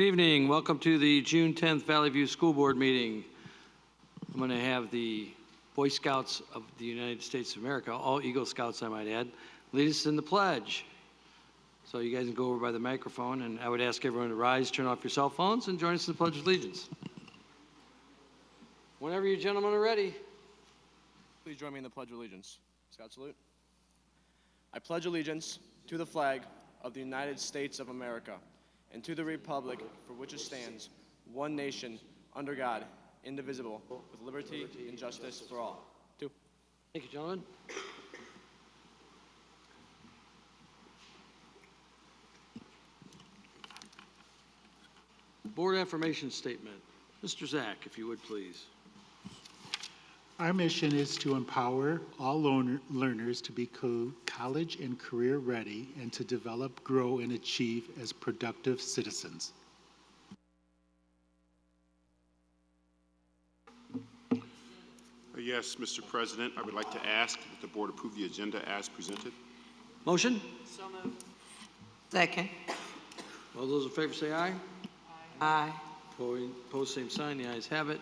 Good evening. Welcome to the June 10th Valley View School Board meeting. I'm going to have the Boy Scouts of the United States of America, all Eagle Scouts I might add, lead us in the pledge. So you guys can go over by the microphone, and I would ask everyone to rise, turn off your cell phones, and join us in the Pledge of Allegiance. Whenever you gentlemen are ready. Please join me in the Pledge of Allegiance. Scout salute. I pledge allegiance to the flag of the United States of America and to the republic for which it stands, one nation, under God, indivisible, with liberty and justice for all. Two. Thank you, gentlemen. Board affirmation statement. Mr. Zach, if you would please. Our mission is to empower all learners to be college and career ready and to develop, grow, and achieve as productive citizens. Yes, Mr. President, I would like to ask that the board approve the agenda as presented. Motion? So moved. Second. All those in favor say aye. Aye. Opposed, same sign. The ayes have it.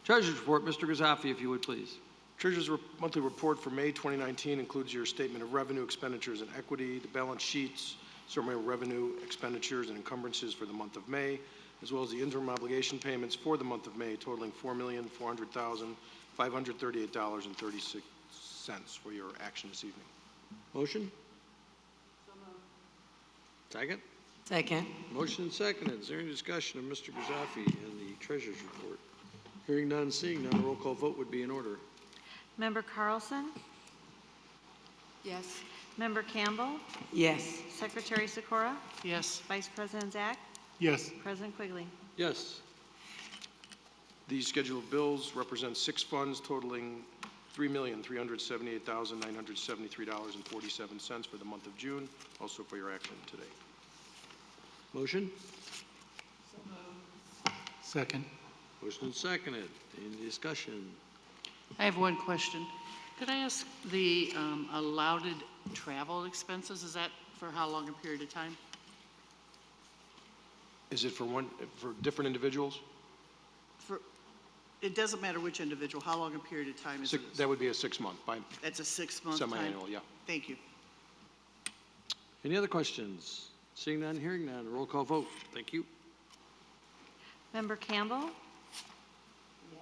Treasurer's report, Mr. Gazafi, if you would please. Treasurer's monthly report for May 2019 includes your statement of revenue, expenditures, and equity, the balance sheets, summary of revenue, expenditures, and encumbrances for the month of May, as well as the interim obligation payments for the month of May, totaling $4,400,538.36 for your action this evening. Motion? Second? Second. Motion and seconded. Is there any discussion of Mr. Gazafi and the Treasurer's report? Hearing none, seeing none, a roll call vote would be in order. Member Carlson? Yes. Member Campbell? Yes. Secretary Sikora? Yes. Vice President Zach? Yes. President Quigley? Yes. The schedule of bills represents 6 funds totaling $3,378,973.47 for the month of June, also for your action today. Motion? Second. Motion and seconded. Any discussion? I have one question. Could I ask the allowed travel expenses, is that for how long a period of time? Is it for different individuals? It doesn't matter which individual, how long a period of time is it? That would be a 6-month, That's a 6-month time? semi-annual, yeah. Thank you. Any other questions? Seeing none, hearing none, roll call vote. Thank you. Member Campbell? Yes.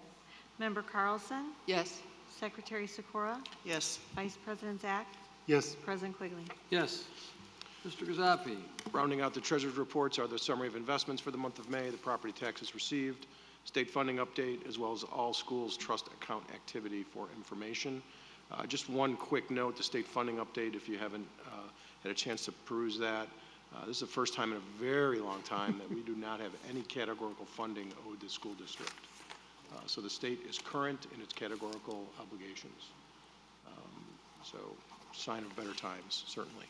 Member Carlson? Yes. Secretary Sikora? Yes. Vice President Zach? Yes. President Quigley? Yes. Mr. Gazafi. Rounding out the Treasurer's reports are the summary of investments for the month of May, the property taxes received, state funding update, as well as all schools trust account activity for information. Just one quick note, the state funding update, if you haven't had a chance to peruse that. This is the first time in a very long time that we do not have any categorical funding owed to school district. So the state is current in its categorical obligations. So sign of better times, certainly.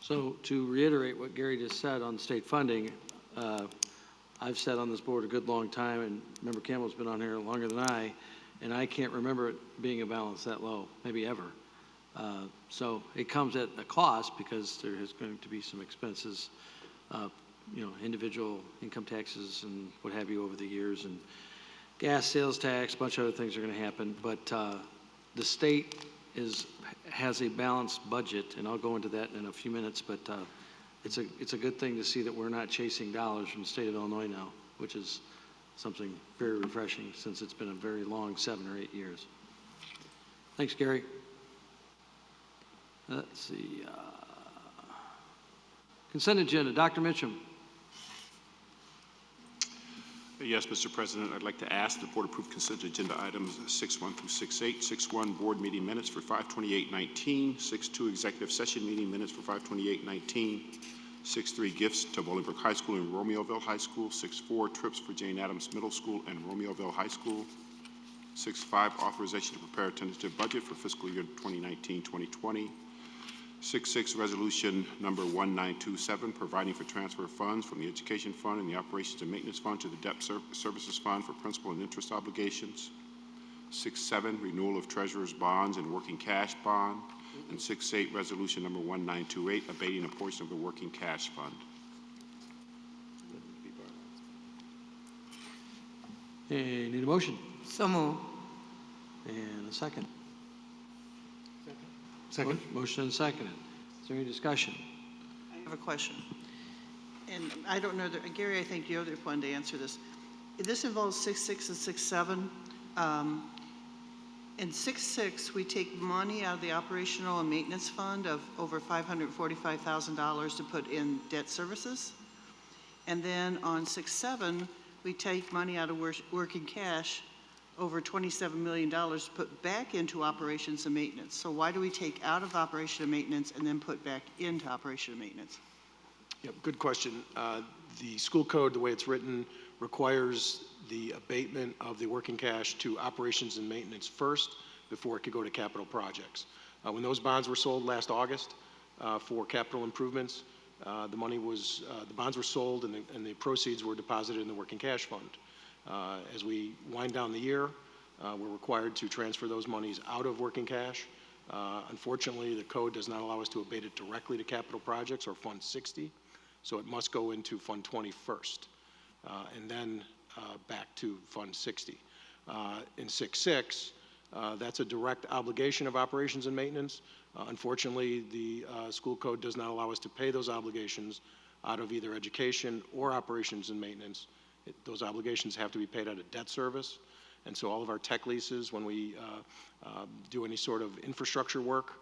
So to reiterate what Gary just said on state funding, I've sat on this board a good long time, and Member Campbell's been on here longer than I, and I can't remember it being a balance that low, maybe ever. So it comes at a cost because there is going to be some expenses, individual income taxes and what have you over the years, and gas sales tax, a bunch of other things are going to happen. But the state has a balanced budget, and I'll go into that in a few minutes. But it's a good thing to see that we're not chasing dollars from the state of Illinois now, which is something very refreshing since it's been a very long 7 or 8 years. Thanks, Gary. Let's see. Consent agenda. Dr. Mitchum. Yes, Mr. President, I'd like to ask the board approve consent agenda items 6-1 through 6-8. 6-1 board meeting minutes for 5/28/19. 6-2 executive session meeting minutes for 5/28/19. 6-3 gifts to Bolingbrook High School and Romeoville High School. 6-4 trips for Jane Addams Middle School and Romeoville High School. 6-5 authorization to prepare a tentative budget for fiscal year 2019-2020. 6-6 resolution number 1927, providing for transfer of funds from the Education Fund and the Operations and Maintenance Fund to the Debt Services Fund for principal and interest obligations. 6-7 renewal of treasurer's bonds and working cash bond. And 6-8 resolution number 1928, abating a portion of the working cash fund. Hey, need a motion? So move. And a second. Second? Motion and seconded. Is there any discussion? I have a question. And I don't know, Gary, I think you're the one to answer this. This involves 6.6 and 6.7. In 6.6, we take money out of the operational and maintenance fund of over $545,000 to put in debt services. And then on 6.7, we take money out of working cash, over $27 million, to put back into operations and maintenance. So why do we take out of operation and maintenance and then put back into operation and maintenance? Yep, good question. The school code, the way it's written, requires the abatement of the working cash to operations and maintenance first before it could go to capital projects. When those bonds were sold last August for capital improvements, the bonds were sold and the proceeds were deposited in the working cash fund. As we wind down the year, we're required to transfer those monies out of working cash. Unfortunately, the code does not allow us to abate it directly to capital projects or Fund 60, so it must go into Fund 20 first, and then back to Fund 60. In 6.6, that's a direct obligation of operations and maintenance. Unfortunately, the school code does not allow us to pay those obligations out of either education or operations and maintenance. Those obligations have to be paid out of debt service. And so all of our tech leases, when we do any sort of infrastructure work,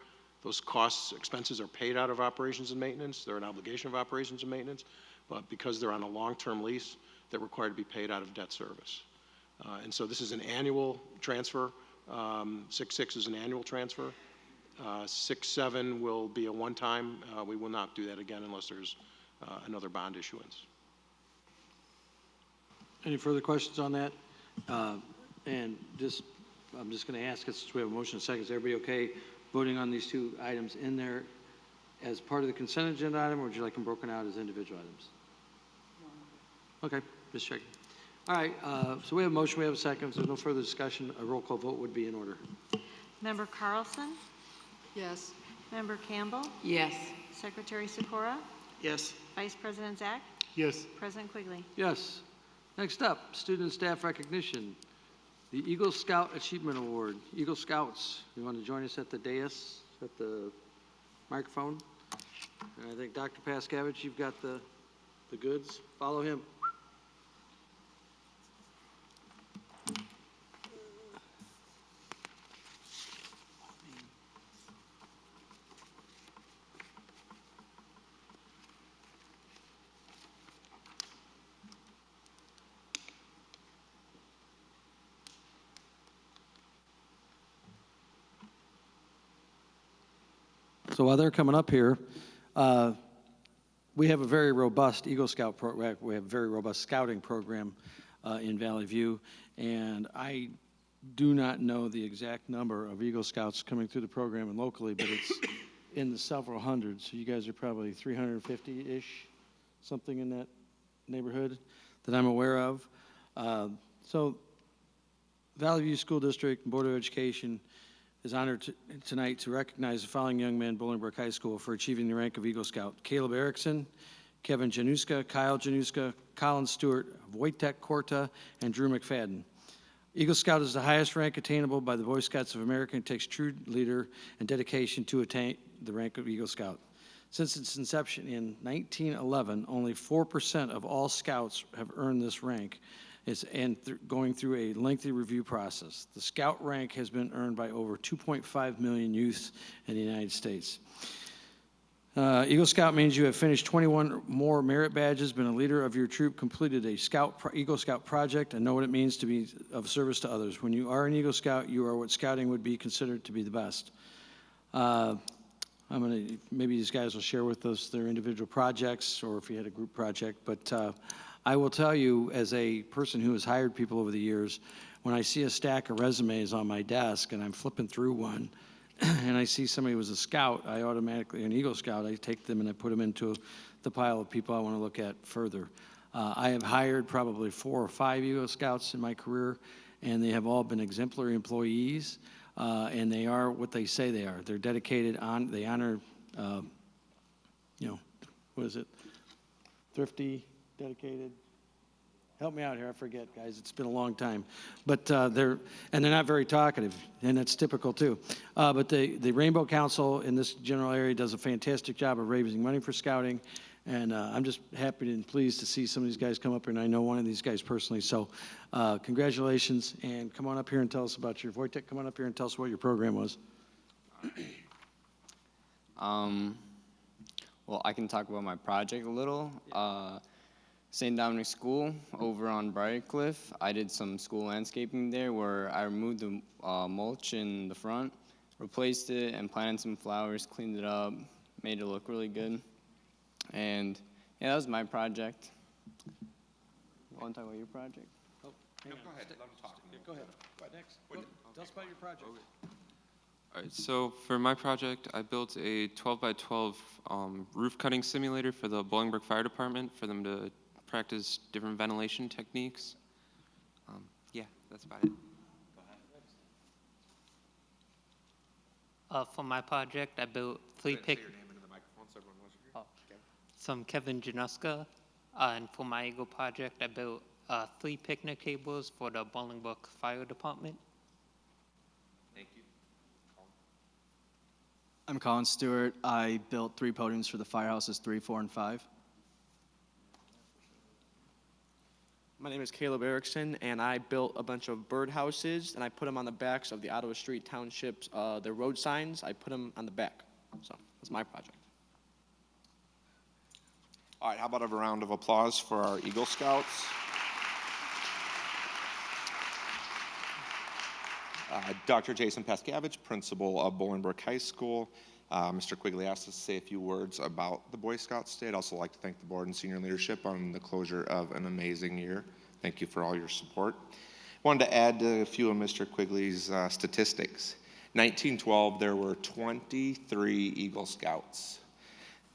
those costs, expenses are paid out of operations and maintenance. They're an obligation of operations and maintenance. But because they're on a long-term lease, they're required to be paid out of debt service. And so this is an annual transfer. 6.6 is an annual transfer. 6.7 will be a one-time. We will not do that again unless there's another bond issuance. Any further questions on that? And I'm just going to ask, since we have a motion and a second, is everybody okay voting on these two items in there as part of the consent agenda item, or would you like them broken out as individual items? Okay, just checking. All right, so we have a motion, we have a second. If there's no further discussion, a roll call vote would be in order. Member Carlson? Yes. Member Campbell? Yes. Secretary Sikora? Yes. Vice President Zach? Yes. President Quigley? Yes. Next up, student and staff recognition. The Eagle Scout Achievement Award. Eagle Scouts, you want to join us at the dais, at the microphone? And I think Dr. Paskevich, you've got the goods. Follow him. So while they're coming up here, we have a very robust Eagle Scout program. We have a very robust scouting program in Valley View, and I do not know the exact number of Eagle Scouts coming through the program and locally, but it's in the several hundreds. So you guys are probably 350-ish, something in that neighborhood that I'm aware of. So Valley View School District Board of Education is honored tonight to recognize the following young men, Bolingbrook High School, for achieving the rank of Eagle Scout: Caleb Erickson, Kevin Januska, Kyle Januska, Colin Stewart, Wojtek Korta, and Drew McFadden. Eagle Scout is the highest rank attainable by the Boy Scouts of America and takes true leader and dedication to attain the rank of Eagle Scout. Since its inception in 1911, only 4% of all Scouts have earned this rank. Going through a lengthy review process. The Scout rank has been earned by over 2.5 million youths in the United States. Eagle Scout means you have finished 21 more merit badges, been a leader of your troop, completed a Eagle Scout project, and know what it means to be of service to others. When you are an Eagle Scout, you are what scouting would be considered to be the best. Maybe these guys will share with us their individual projects, or if you had a group project, but I will tell you, as a person who has hired people over the years, when I see a stack of resumes on my desk and I'm flipping through one and I see somebody who was a scout, I automatically, an Eagle Scout, I take them and I put them into the pile of people I want to look at further. I have hired probably 4 or 5 Eagle Scouts in my career, and they have all been exemplary employees, and they are what they say they are. They're dedicated, they honor, what is it, thrifty, dedicated, Help me out here, I forget, guys, it's been a long time. But they're not very talkative, and that's typical too. But the Rainbow Council in this general area does a fantastic job of raising money for scouting, and I'm just happy and pleased to see some of these guys come up here, and I know one of these guys personally, so congratulations, and come on up here and tell us about your, Wojtek, come on up here and tell us what your program was. Well, I can talk about my project a little. St. Dominic School over on Briarcliff. I did some school landscaping there where I removed the mulch in the front, replaced it, and planted some flowers, cleaned it up, made it look really good. And yeah, that was my project. You want to talk about your project? Oh, hang on. Go ahead, let him talk. Go ahead. Next. Tell us about your project. All right, so for my project, I built a 12 by 12 roof cutting simulator for the Bolingbrook Fire Department for them to practice different ventilation techniques. Yeah, that's about it. For my project, I built So I'm Kevin Januska, and for my Eagle project, I built 3 picnic tables for the Bolingbrook Fire Department. Thank you. I'm Colin Stewart. I built 3 podiums for the firehouses 3, 4, and 5. My name is Caleb Erickson, and I built a bunch of birdhouses, and I put them on the backs of the Ottawa Street Townships, their road signs. I put them on the back. So that's my project. All right, how about a round of applause for our Eagle Scouts? Dr. Jason Paskavich, principal of Bolingbrook High School. Mr. Quigley asked us to say a few words about the Boy Scouts Day. I'd also like to thank the board and senior leadership on the closure of an amazing year. Thank you for all your support. I wanted to add a few of Mr. Quigley's statistics. 1912, there were 23 Eagle Scouts.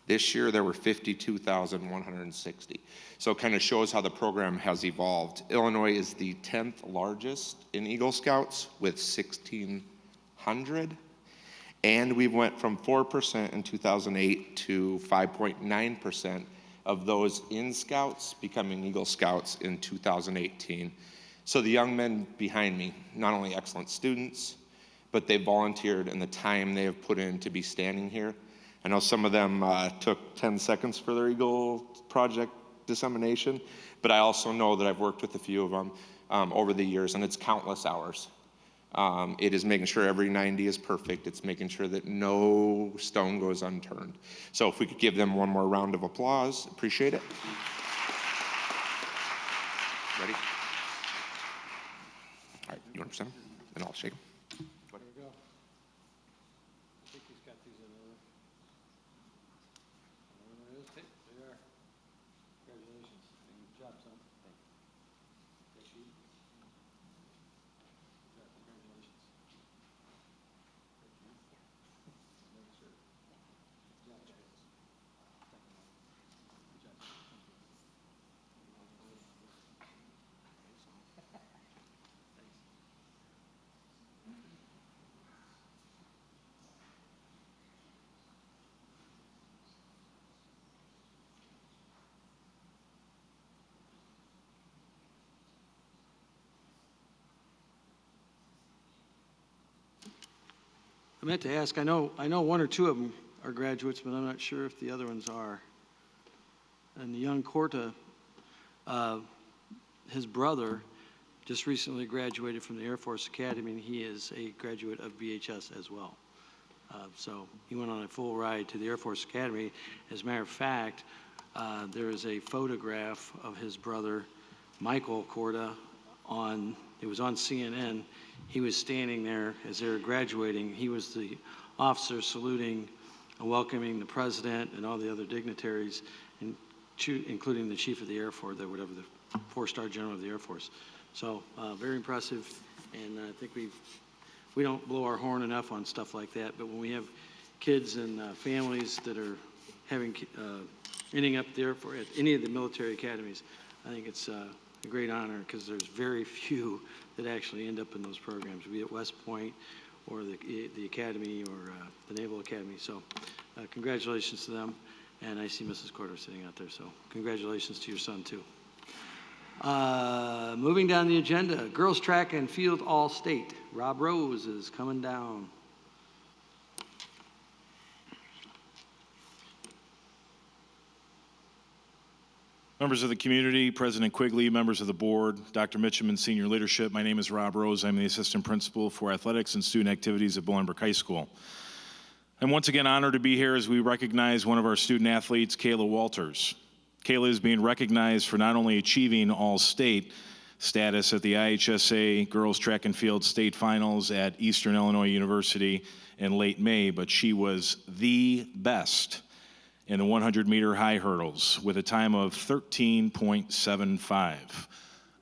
This year, there were 52,160. So it kind of shows how the program has evolved. Illinois is the 10th largest in Eagle Scouts with 1,600. And we went from 4% in 2008 to 5.9% of those in Scouts becoming Eagle Scouts in 2018. So the young men behind me, not only excellent students, but they volunteered and the time they have put in to be standing here. I know some of them took 10 seconds for their Eagle project dissemination, but I also know that I've worked with a few of them over the years, and it's countless hours. It is making sure every 90 is perfect. It's making sure that no stone goes unturned. So if we could give them one more round of applause, appreciate it. Ready? All right, you want to present them? And I'll shake them. There you go. I think he's got these in order. There it is. Hey, there you are. Congratulations. Good job, son. Thank you. Good job. Congratulations. I meant to ask, I know 1 or 2 of them are graduates, but I'm not sure if the other ones are. And the young Corta, his brother just recently graduated from the Air Force Academy, and he is a graduate of BHS as well. So he went on a full ride to the Air Force Academy. As a matter of fact, there is a photograph of his brother, Michael Corta, it was on CNN. He was standing there as they were graduating. He was the officer saluting and welcoming the president and all the other dignitaries, including the chief of the Air Force, the 4-star general of the Air Force. So very impressive, and I think we don't blow our horn enough on stuff like that, but when we have kids and families that are ending up there for at any of the military academies, I think it's a great honor because there's very few that actually end up in those programs, be it West Point or the Academy or the Naval Academy. So congratulations to them. And I see Mrs. Corder sitting out there, so congratulations to your son too. Moving down the agenda, girls track and field all-state. Rob Rose is coming down. Members of the community, President Quigley, members of the board, Dr. Mitchum, and senior leadership, my name is Rob Rose. I'm the assistant principal for athletics and student activities at Bolingbrook High School. I'm once again honored to be here as we recognize one of our student athletes, Kayla Walters. Kayla is being recognized for not only achieving all-state status at the IHSA Girls Track and Field State Finals at Eastern Illinois University in late May, but she was the best in the 100-meter high hurdles with a time of 13.75.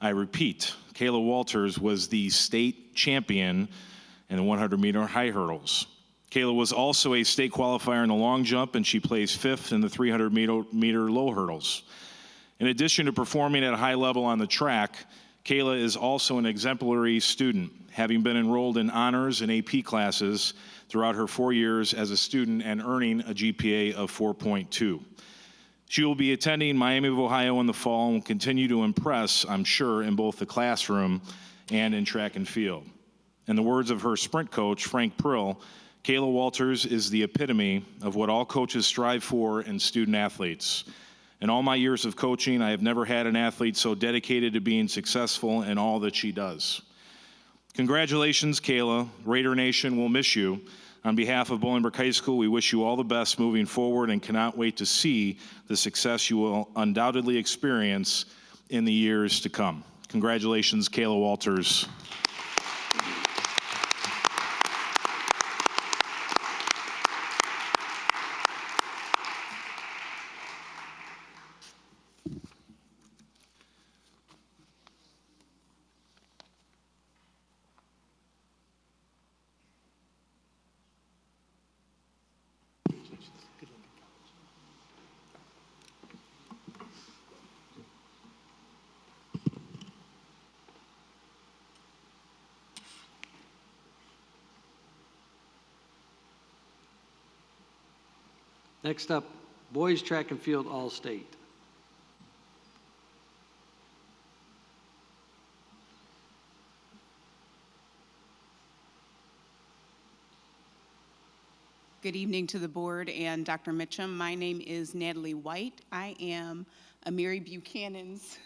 I repeat, Kayla Walters was the state champion in the 100-meter high hurdles. Kayla was also a state qualifier in the long jump, and she placed 5th in the 300-meter low hurdles. In addition to performing at a high level on the track, Kayla is also an exemplary student, having been enrolled in honors and AP classes throughout her 4 years as a student and earning a GPA of 4.2. She will be attending Miami of Ohio in the fall and will continue to impress, I'm sure, in both the classroom and in track and field. In the words of her sprint coach, Frank Prill, Kayla Walters is the epitome of what all coaches strive for in student athletes. In all my years of coaching, I have never had an athlete so dedicated to being successful in all that she does. Congratulations, Kayla. Raider Nation will miss you. On behalf of Bolingbrook High School, we wish you all the best moving forward and cannot wait to see the success you will undoubtedly experience in the years to come. Congratulations, Kayla Walters. Next up, boys track and field all-state. Good evening to the board and Dr. Mitchum. My name is Natalie White. I am Amiri Buchanan's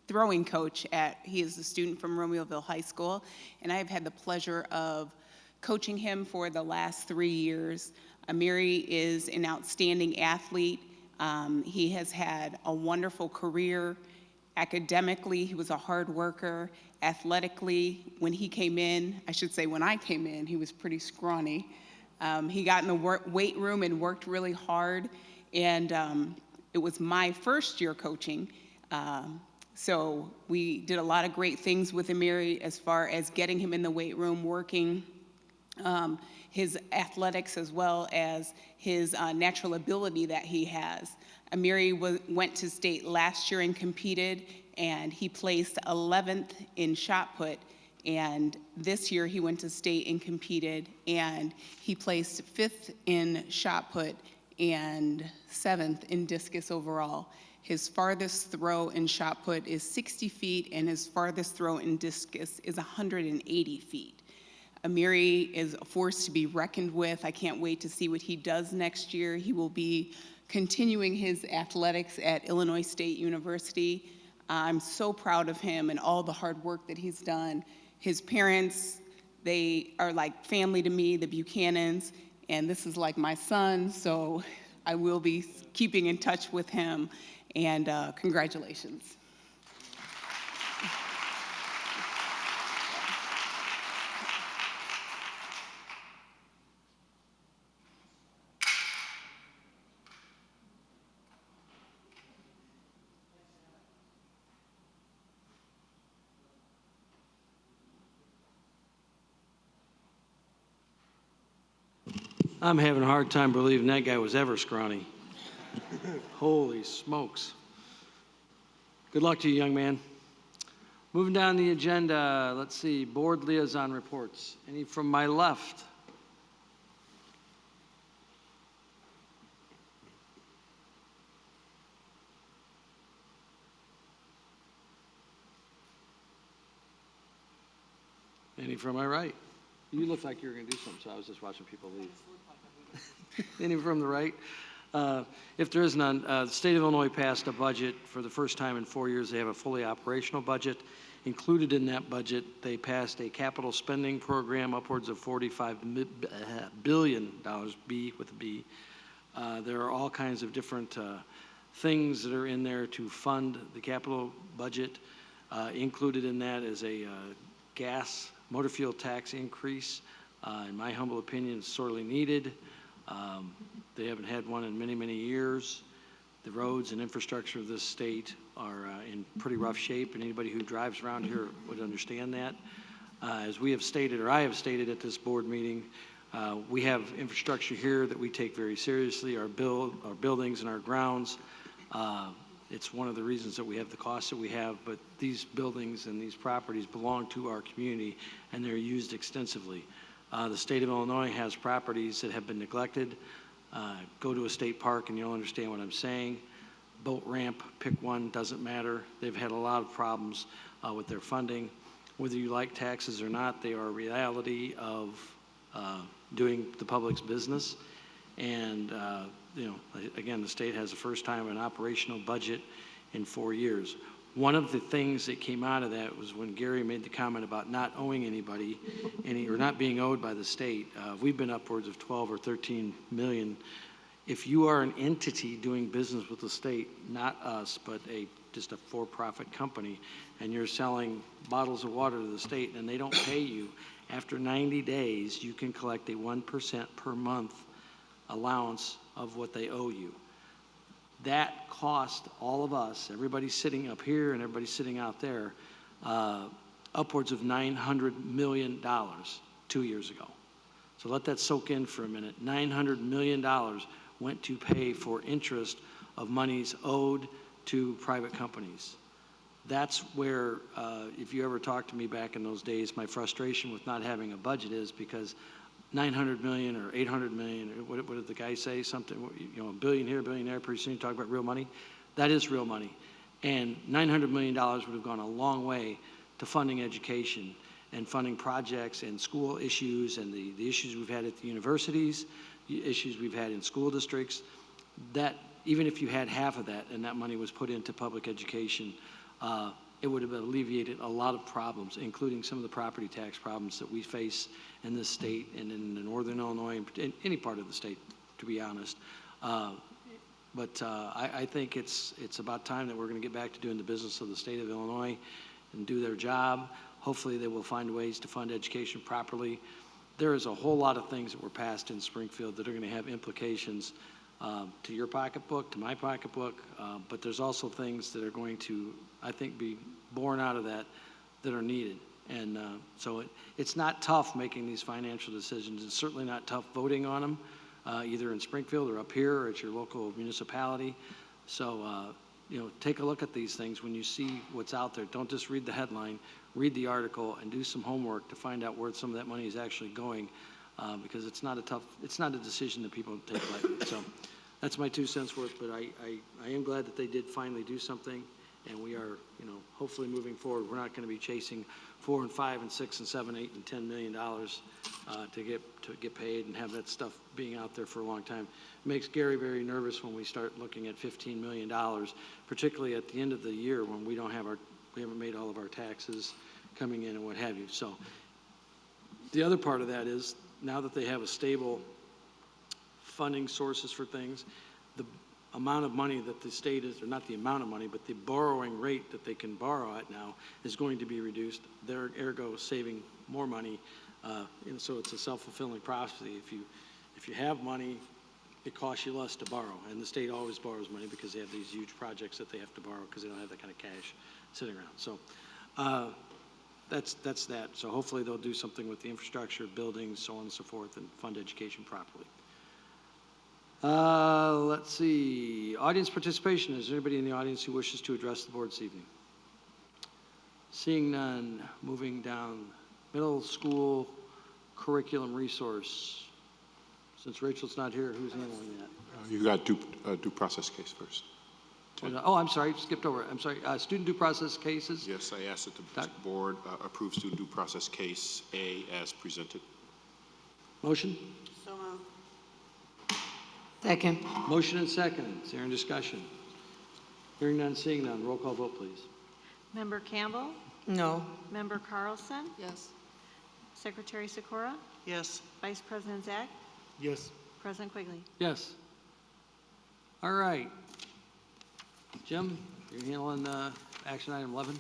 throwing coach he is a student from Romeoville High School, and I have had the pleasure of coaching him for the last 3 years. Amiri is an outstanding athlete. He has had a wonderful career. Academically, he was a hard worker. Athletically, when he came in, I should say when I came in, he was pretty scrawny. He got in the weight room and worked really hard, and it was my first year coaching. So we did a lot of great things with Amiri as far as getting him in the weight room, working his athletics as well as his natural ability that he has. Amiri went to state last year and competed, and he placed 11th in shot put. And this year he went to state and competed, and he placed 5th in shot put and 7th in discus overall. His farthest throw in shot put is 60 feet, and his farthest throw in discus is 180 feet. Amiri is a force to be reckoned with. I can't wait to see what he does next year. He will be continuing his athletics at Illinois State University. I'm so proud of him and all the hard work that he's done. His parents, they are like family to me, the Buchanans, and this is like my son, so I will be keeping in touch with him, and congratulations. I'm having a hard time believing that guy was ever scrawny. Holy smokes. Good luck to you, young man. Moving down the agenda, let's see, board liaison reports. Any from my left? Any from my right? You looked like you were going to do something, so I was just watching people leave. Any from the right? If there is none, the state of Illinois passed a budget for the first time in 4 years. They have a fully operational budget. Included in that budget, they passed a capital spending program upwards of $45 billion, B with a B. There are all kinds of different things that are in there to fund the capital budget. Included in that is a gas motor fuel tax increase. In my humble opinion, it's sorely needed. They haven't had one in many, many years. The roads and infrastructure of this state are in pretty rough shape, and anybody who drives around here would understand that. As we have stated, or I have stated at this board meeting, we have infrastructure here that we take very seriously, our buildings and our grounds. It's one of the reasons that we have the costs that we have, but these buildings and these properties belong to our community, and they're used extensively. The state of Illinois has properties that have been neglected. Go to a state park and you'll understand what I'm saying. Boat ramp, pick one, doesn't matter. They've had a lot of problems with their funding. Whether you like taxes or not, they are a reality of doing the public's business. And, again, the state has the first time an operational budget in 4 years. One of the things that came out of that was when Gary made the comment about not owing anybody, or not being owed by the state. We've been upwards of 12 or 13 million. If you are an entity doing business with the state, not us, but just a for-profit company, and you're selling bottles of water to the state and they don't pay you, after 90 days, you can collect a 1% per month allowance of what they owe you. That cost all of us, everybody sitting up here and everybody sitting out there, upwards of $900 million 2 years ago. So let that soak in for a minute. $900 million went to pay for interest of monies owed to private companies. That's where, if you ever talked to me back in those days, my frustration with not having a budget is because 900 million or 800 million, what did the guy say? Something, a billion here, a billion there, pretty soon you talk about real money. That is real money. And $900 million would have gone a long way to funding education and funding projects and school issues and the issues we've had at the universities, the issues we've had in school districts. That, even if you had half of that and that money was put into public education, it would have alleviated a lot of problems, including some of the property tax problems that we face in this state and in northern Illinois, and in any part of the state, to be honest. But I think it's about time that we're going to get back to doing the business of the state of Illinois and do their job. Hopefully they will find ways to fund education properly. There is a whole lot of things that were passed in Springfield that are going to have implications to your pocketbook, to my pocketbook, but there's also things that are going to, I think, be born out of that are needed. And so it's not tough making these financial decisions. It's certainly not tough voting on them, either in Springfield or up here or at your local municipality. So, take a look at these things when you see what's out there. Don't just read the headline, read the article and do some homework to find out where some of that money is actually going, because it's not a decision that people take lightly. So that's my 2 cents worth, but I am glad that they did finally do something, and we are, hopefully moving forward. We're not going to be chasing $4 and $5 and $6 and $7, $8 and $10 million to get paid and have that stuff being out there for a long time. It makes Gary very nervous when we start looking at $15 million, particularly at the end of the year when we haven't made all of our taxes coming in and what have you. So the other part of that is, now that they have a stable funding sources for things, the amount of money that the state is, or not the amount of money, but the borrowing rate that they can borrow at now is going to be reduced. They're ergo saving more money, and so it's a self-fulfilling prophecy. If you have money, it costs you less to borrow, and the state always borrows money because they have these huge projects that they have to borrow because they don't have that kind of cash sitting around. So that's that. So hopefully they'll do something with the infrastructure, buildings, so on and so forth, and fund education properly. Let's see. Audience participation. Is there anybody in the audience who wishes to address the board this evening? Seeing none, moving down. Middle school curriculum resource. Since Rachel's not here, who's handling that? You got due process case first. Oh, I'm sorry, skipped over. I'm sorry. Student due process cases. Yes, I ask that the board approve student due process case A as presented. Motion? So moved. Second. Motion and second. Is there any discussion? Hearing none, seeing none. Roll call vote, please. Member Campbell? No. Member Carlson? Yes. Secretary Sikora? Yes. Vice President Zach? Yes. President Quigley? Yes. All right. Jim, you're handling action item 11?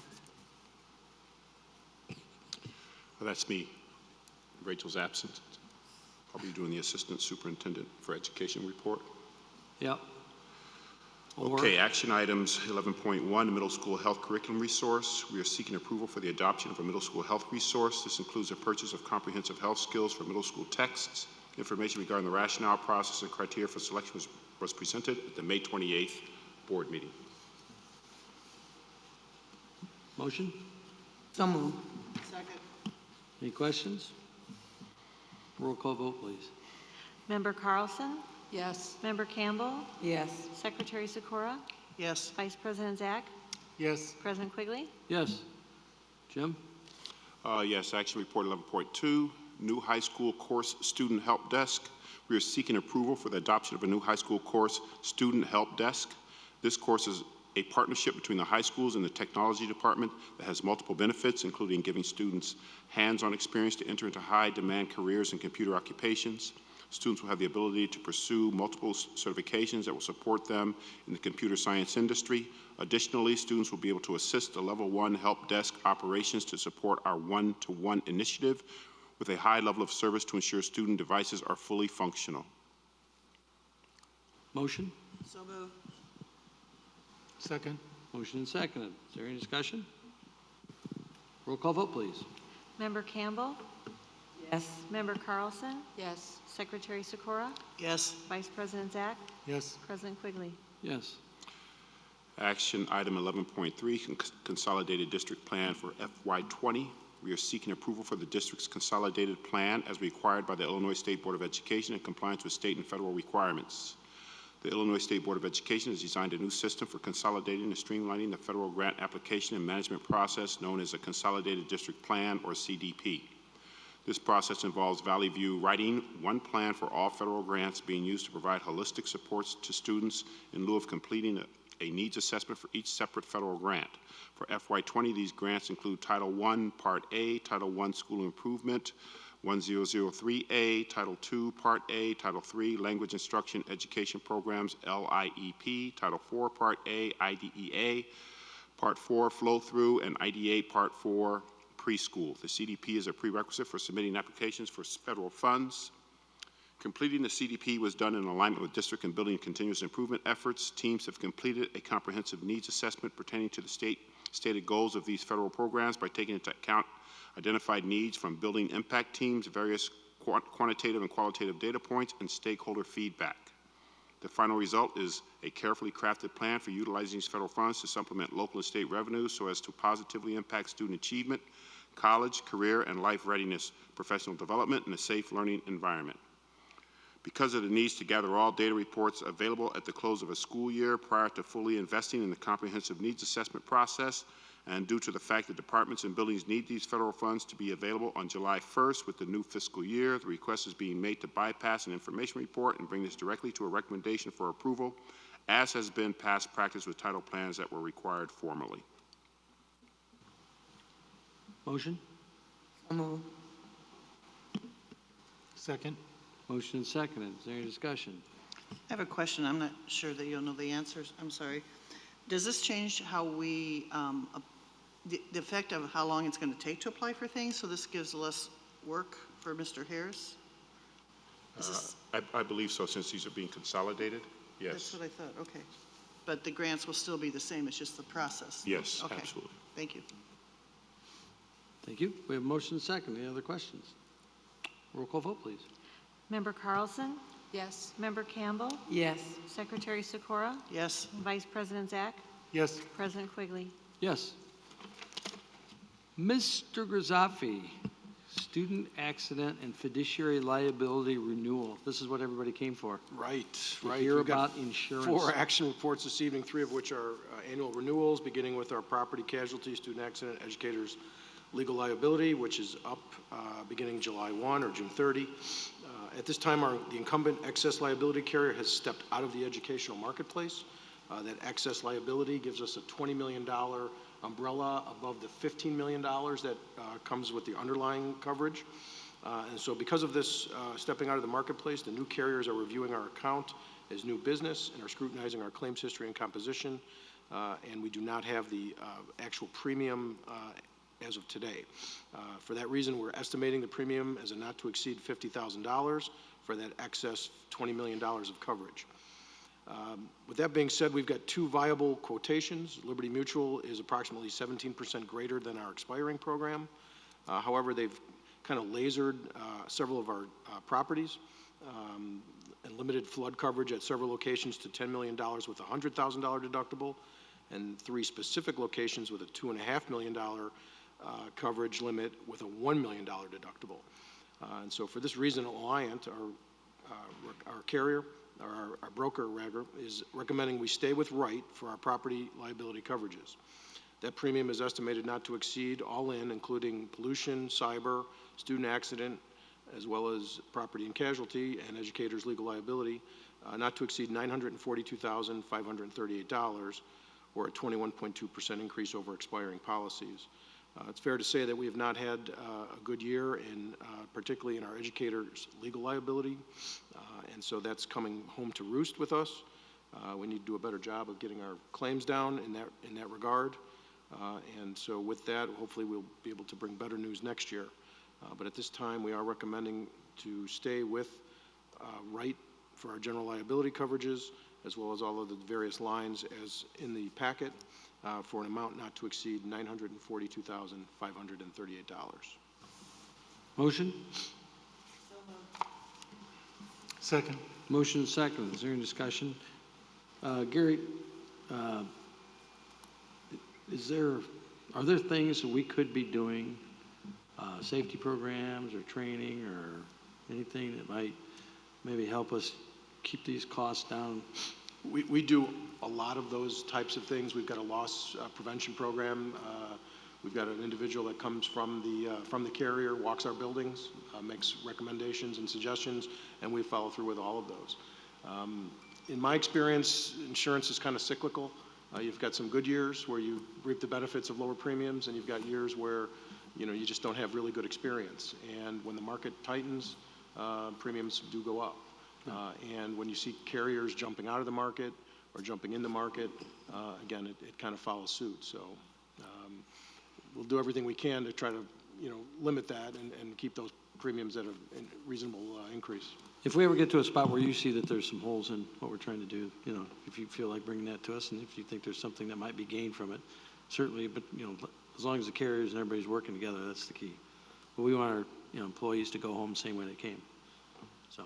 Well, that's me. Rachel's absent. I'll be doing the Assistant Superintendent for Education report. Yep. Okay, action items 11.1, middle school health curriculum resource. We are seeking approval for the adoption of a middle school health resource. This includes the purchase of comprehensive health skills for middle school texts. Information regarding the rationale, process, and criteria for selection was presented at the May 28th board meeting. Motion? So moved. Second. Any questions? Roll call vote, please. Member Carlson? Yes. Member Campbell? Yes. Secretary Sikora? Yes. Vice President Zach? Yes. President Quigley? Yes. Jim? Yes, action report 11.2, new high school course student help desk. We are seeking approval for the adoption of a new high school course student help desk. This course is a partnership between the high schools and the technology department that has multiple benefits, including giving students hands-on experience to enter into high-demand careers in computer occupations. Students will have the ability to pursue multiple certifications that will support them in the computer science industry. Additionally, students will be able to assist the Level 1 help desk operations to support our one-to-one initiative with a high level of service to ensure student devices are fully functional. Motion? So moved. Second. Motion and seconded. Is there any discussion? Roll call vote, please. Member Campbell? Yes. Member Carlson? Yes. Secretary Sikora? Yes. Vice President Zach? Yes. President Quigley? Yes. Action item 11.3, consolidated district plan for FY20. We are seeking approval for the district's consolidated plan as required by the Illinois State Board of Education in compliance with state and federal requirements. The Illinois State Board of Education has designed a new system for consolidating and streamlining the federal grant application and management process known as a Consolidated District Plan, or CDP. This process involves Valley View writing one plan for all federal grants being used to provide holistic supports to students in lieu of completing a needs assessment for each separate federal grant. For FY20, these grants include Title I, Part A, Title I School Improvement, 1003A, Title II, Part A, Title III, Language Instruction Education Programs, LIEP, Title IV, Part A, IDEA, Part 4, Flow Through, and IDA Part 4, Preschool. The CDP is a prerequisite for submitting applications for federal funds. Completing the CDP was done in alignment with district and building continuous improvement efforts. Teams have completed a comprehensive needs assessment pertaining to the stated goals of these federal programs by taking into account identified needs from building impact teams, various quantitative and qualitative data points, and stakeholder feedback. The final result is a carefully crafted plan for utilizing these federal funds to supplement local and state revenues so as to positively impact student achievement, college, career, and life readiness, professional development, and a safe learning environment. Because of the needs to gather all data reports available at the close of a school year prior to fully investing in the comprehensive needs assessment process, and due to the fact that departments and buildings need these federal funds to be available on July 1st with the new fiscal year, the request is being made to bypass an information report and bring this directly to a recommendation for approval, as has been past practice with title plans that were required formally. Motion? So moved. Second. Motion and seconded. Is there any discussion? I have a question. I'm not sure that you'll know the answers. I'm sorry. Does this change how we, the effect of how long it's going to take to apply for things? So this gives less work for Mr. Harris? I believe so, since these are being consolidated. Yes. That's what I thought. Okay. But the grants will still be the same. It's just the process. Yes, Okay. absolutely. Thank you. Thank you. We have a motion and second. Any other questions? Roll call vote, please. Member Carlson? Yes. Member Campbell? Yes. Secretary Sikora? Yes. Vice President Zach? Yes. President Quigley? Yes. Mr. Grisafi, student accident and fiduciary liability renewal. This is what everybody came for. Right, To right. hear We've got about insurance. 4 action reports this evening, 3 of which are annual renewals, beginning with our property casualty, student accident, educators, legal liability, which is up beginning July 1 or June 30. At this time, the incumbent excess liability carrier has stepped out of the educational marketplace. That excess liability gives us a $20 million umbrella above the $15 million that comes with the underlying coverage. And so because of this stepping out of the marketplace, the new carriers are reviewing our account as new business and are scrutinizing our claims history and composition. And we do not have the actual premium as of today. For that reason, we're estimating the premium as a not to exceed $50,000 for that excess $20 million of coverage. With that being said, we've got 2 viable quotations. Liberty Mutual is approximately 17% greater than our expiring program. However, they've kind of lasered several of our properties and limited flood coverage at several locations to $10 million with a $100,000 deductible, and 3 specific locations with a $2.5 million coverage limit with a $1 million deductible. And so for this reason, Alliant, our carrier, or our broker rather, is recommending we stay with Wright for our property liability coverages. That premium is estimated not to exceed, all in, including pollution, cyber, student accident, as well as property and casualty and educators' legal liability, not to exceed $942,538, or a 21.2% increase over expiring policies. It's fair to say that we have not had a good year, particularly in our educators' legal liability, and so that's coming home to roost with us. We need to do a better job of getting our claims down in that regard, and so with that, hopefully we'll be able to bring better news next year. But at this time, we are recommending to stay with Wright for our general liability coverages, as well as all of the various lines as in the packet, for an amount not to exceed $942,538. Motion? Second. Motion and second. Is there any discussion? Gary, are there things that we could be doing, safety programs or training or anything that might maybe help us keep these costs down? We do a lot of those types of things. We've got a loss prevention program. We've got an individual that comes from the carrier, walks our buildings, makes recommendations and suggestions, and we follow through with all of those. In my experience, insurance is kind of cyclical. You've got some good years where you reap the benefits of lower premiums, and you've got years where you just don't have really good experience. And when the market tightens, premiums do go up. And when you see carriers jumping out of the market or jumping in the market, again, it kind of follows suit. So we'll do everything we can to try to, limit that and keep those premiums at a reasonable increase. If we ever get to a spot where you see that there's some holes in what we're trying to do, if you feel like bringing that to us, and if you think there's something that might be gained from it, certainly, but, as long as the carriers and everybody's working together, that's the key. But we want our, employees to go home the same way they came. So,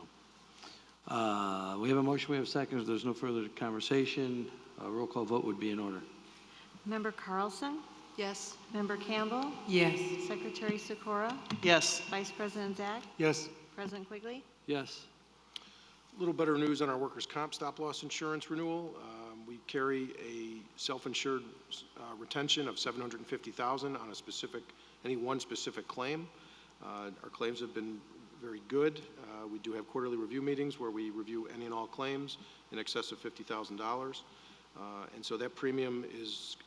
we have a motion, we have seconds. There's no further conversation. A roll call vote would be in order. Member Carlson? Yes. Member Campbell? Yes. Secretary Sikora? Yes. Vice President Zach? Yes. President Quigley? Yes. A little better news on our workers' comp stop-loss insurance renewal. We carry a self-insured retention of $750,000 on any one specific claim. Our claims have been very good. We do have quarterly review meetings where we review any and all claims in excess of $50,000. And so that premium is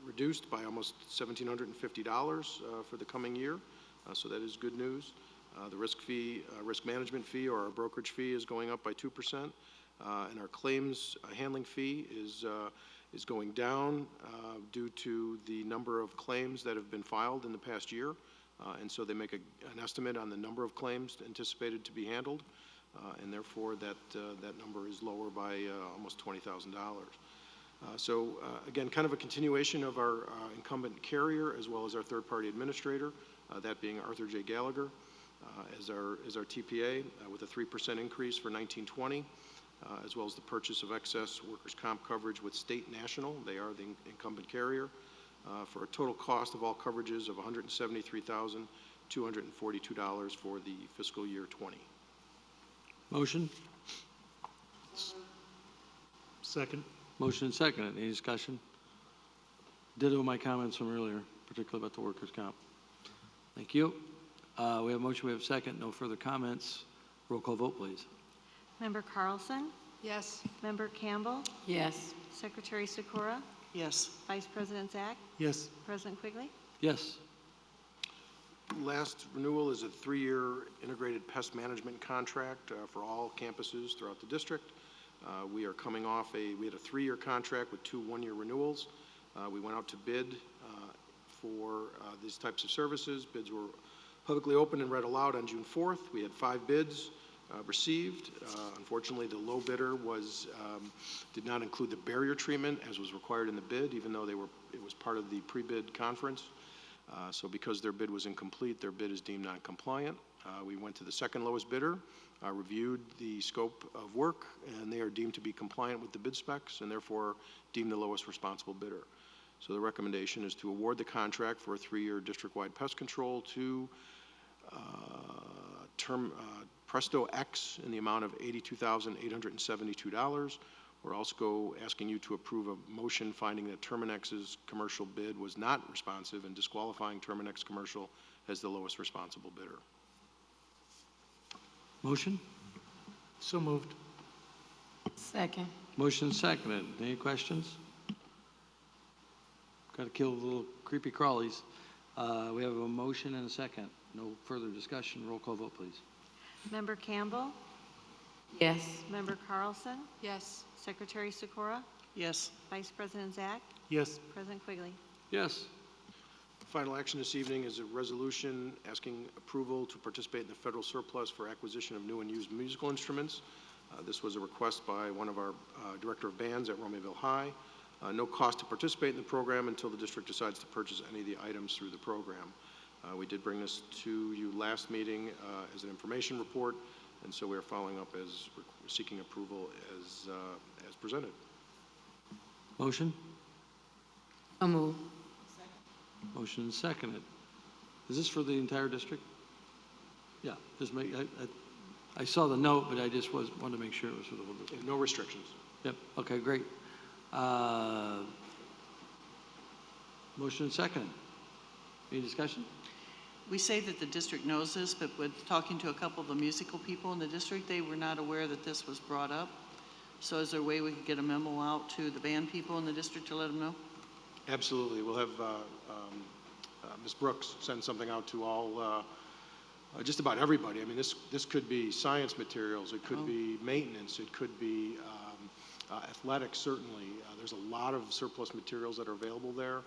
reduced by almost $1,750 for the coming year. So that is good news. The risk management fee, or our brokerage fee, is going up by 2%, and our claims handling fee is going down due to the number of claims that have been filed in the past year, and so they make an estimate on the number of claims anticipated to be handled, and therefore that number is lower by almost $20,000. So again, kind of a continuation of our incumbent carrier as well as our third-party administrator, that being Arthur J. Gallagher. As our TPA, with a 3% increase for 1920, as well as the purchase of excess workers' comp coverage with State National. They are the incumbent carrier, for a total cost of all coverages of $173,250. $242 for the fiscal year 20. Motion? Second. Motion and second. Any discussion? Ditto my comments from earlier, particularly about the workers' comp. Thank you. We have a motion, we have a second. No further comments. Roll call vote, please. Member Carlson? Yes. Member Campbell? Yes. Secretary Sikora? Yes. Vice President Zach? Yes. President Quigley? Yes. Last renewal is a 3-year integrated pest management contract for all campuses throughout the district. We are coming off we had a 3-year contract with 2 1-year renewals. We went out to bid for these types of services. Bids were publicly opened and read aloud on June 4th. We had 5 bids received. Unfortunately, the low bidder did not include the barrier treatment as was required in the bid, even though it was part of the pre-bid conference. So because their bid was incomplete, their bid is deemed non-compliant. We went to the second lowest bidder, reviewed the scope of work, and they are deemed to be compliant with the bid specs and therefore deemed the lowest responsible bidder. So the recommendation is to award the contract for a 3-year district-wide pest control to Presto X in the amount of $82,872. We're also asking you to approve a motion finding that Terminex's commercial bid was not responsive and disqualifying Terminex Commercial as the lowest responsible bidder. Motion? So moved. Second. Motion seconded. Any questions? Got to kill the little creepy crawlies. We have a motion and a second. No further discussion. Roll call vote, please. Member Campbell? Yes. Member Carlson? Yes. Secretary Sikora? Yes. Vice President Zach? Yes. President Quigley? Yes. Final action this evening is a resolution asking approval to participate in the federal surplus for acquisition of new and used musical instruments. This was a request by one of our director of bands at Romeoville High. No cost to participate in the program until the district decides to purchase any of the items through the program. We did bring this to you last meeting as an information report, and so we are following up as seeking approval as presented. Motion? So moved. Motion and seconded. Is this for the entire district? Yeah, just make, I saw the note, but I just wanted to make sure it was for the whole district. No restrictions. Yep, okay, great. Motion and seconded. Any discussion? We say that the district knows this, but with talking to a couple of the musical people in the district, they were not aware that this was brought up. So is there a way we could get a memo out to the band people in the district to let them know? Absolutely. We'll have Ms. Brooks send something out to all, just about everybody. I mean, this could be science materials, it could be maintenance, it could be athletics, certainly. There's a lot of surplus materials that are available there.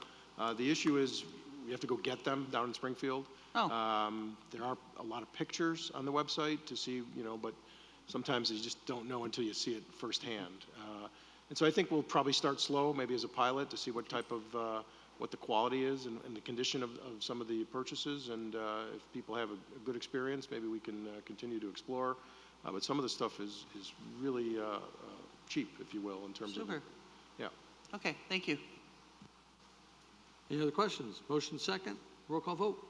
The issue is you have to go get them down in Springfield. There are a lot of pictures on the website to see, but sometimes you just don't know until you see it firsthand. And so I think we'll probably start slow, maybe as a pilot, to see what type of, what the quality is and the condition of some of the purchases. And if people have a good experience, maybe we can continue to explore. But some of the stuff is really cheap, if you will, in terms of. Super. Yeah. Okay, thank you. Any other questions? Motion second. Roll call vote.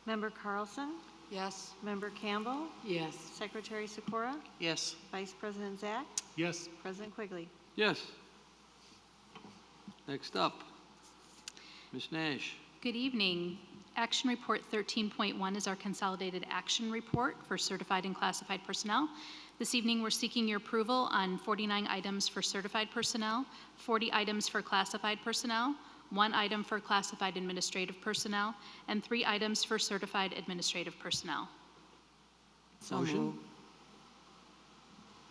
Member Carlson? Yes. Member Campbell? Yes. Secretary Sikora? Yes. Vice President Zach? Yes. President Quigley? Yes. Next up, Ms. Nash. Good evening. Action Report 13.1 is our consolidated action report for certified and classified personnel. This evening, we're seeking your approval on 49 items for certified personnel, 40 items for classified personnel, 1 item for classified administrative personnel, and 3 items for certified administrative personnel. So Motion? moved.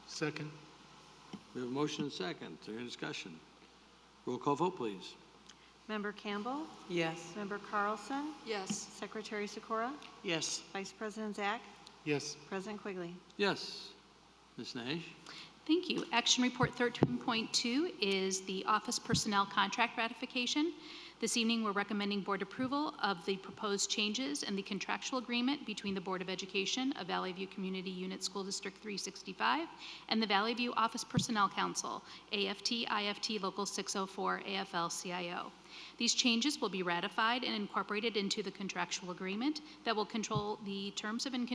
Second. We have a motion and second. Is there any discussion? Roll call vote, please. Member Campbell? Yes. Member Carlson? Yes. Secretary Sikora? Yes. Vice President Zach? Yes. President Quigley? Yes. Ms. Nash. Thank you. Action Report 13.2 is the office personnel contract ratification. This evening, we're recommending board approval of the proposed changes in the contractual agreement between the Board of Education of Valley View Community Unit School District 365 and the Valley View Office Personnel Council, AFT-IFT Local 604 AFL-CIO. These changes will be ratified and incorporated into the contractual agreement that will control the terms and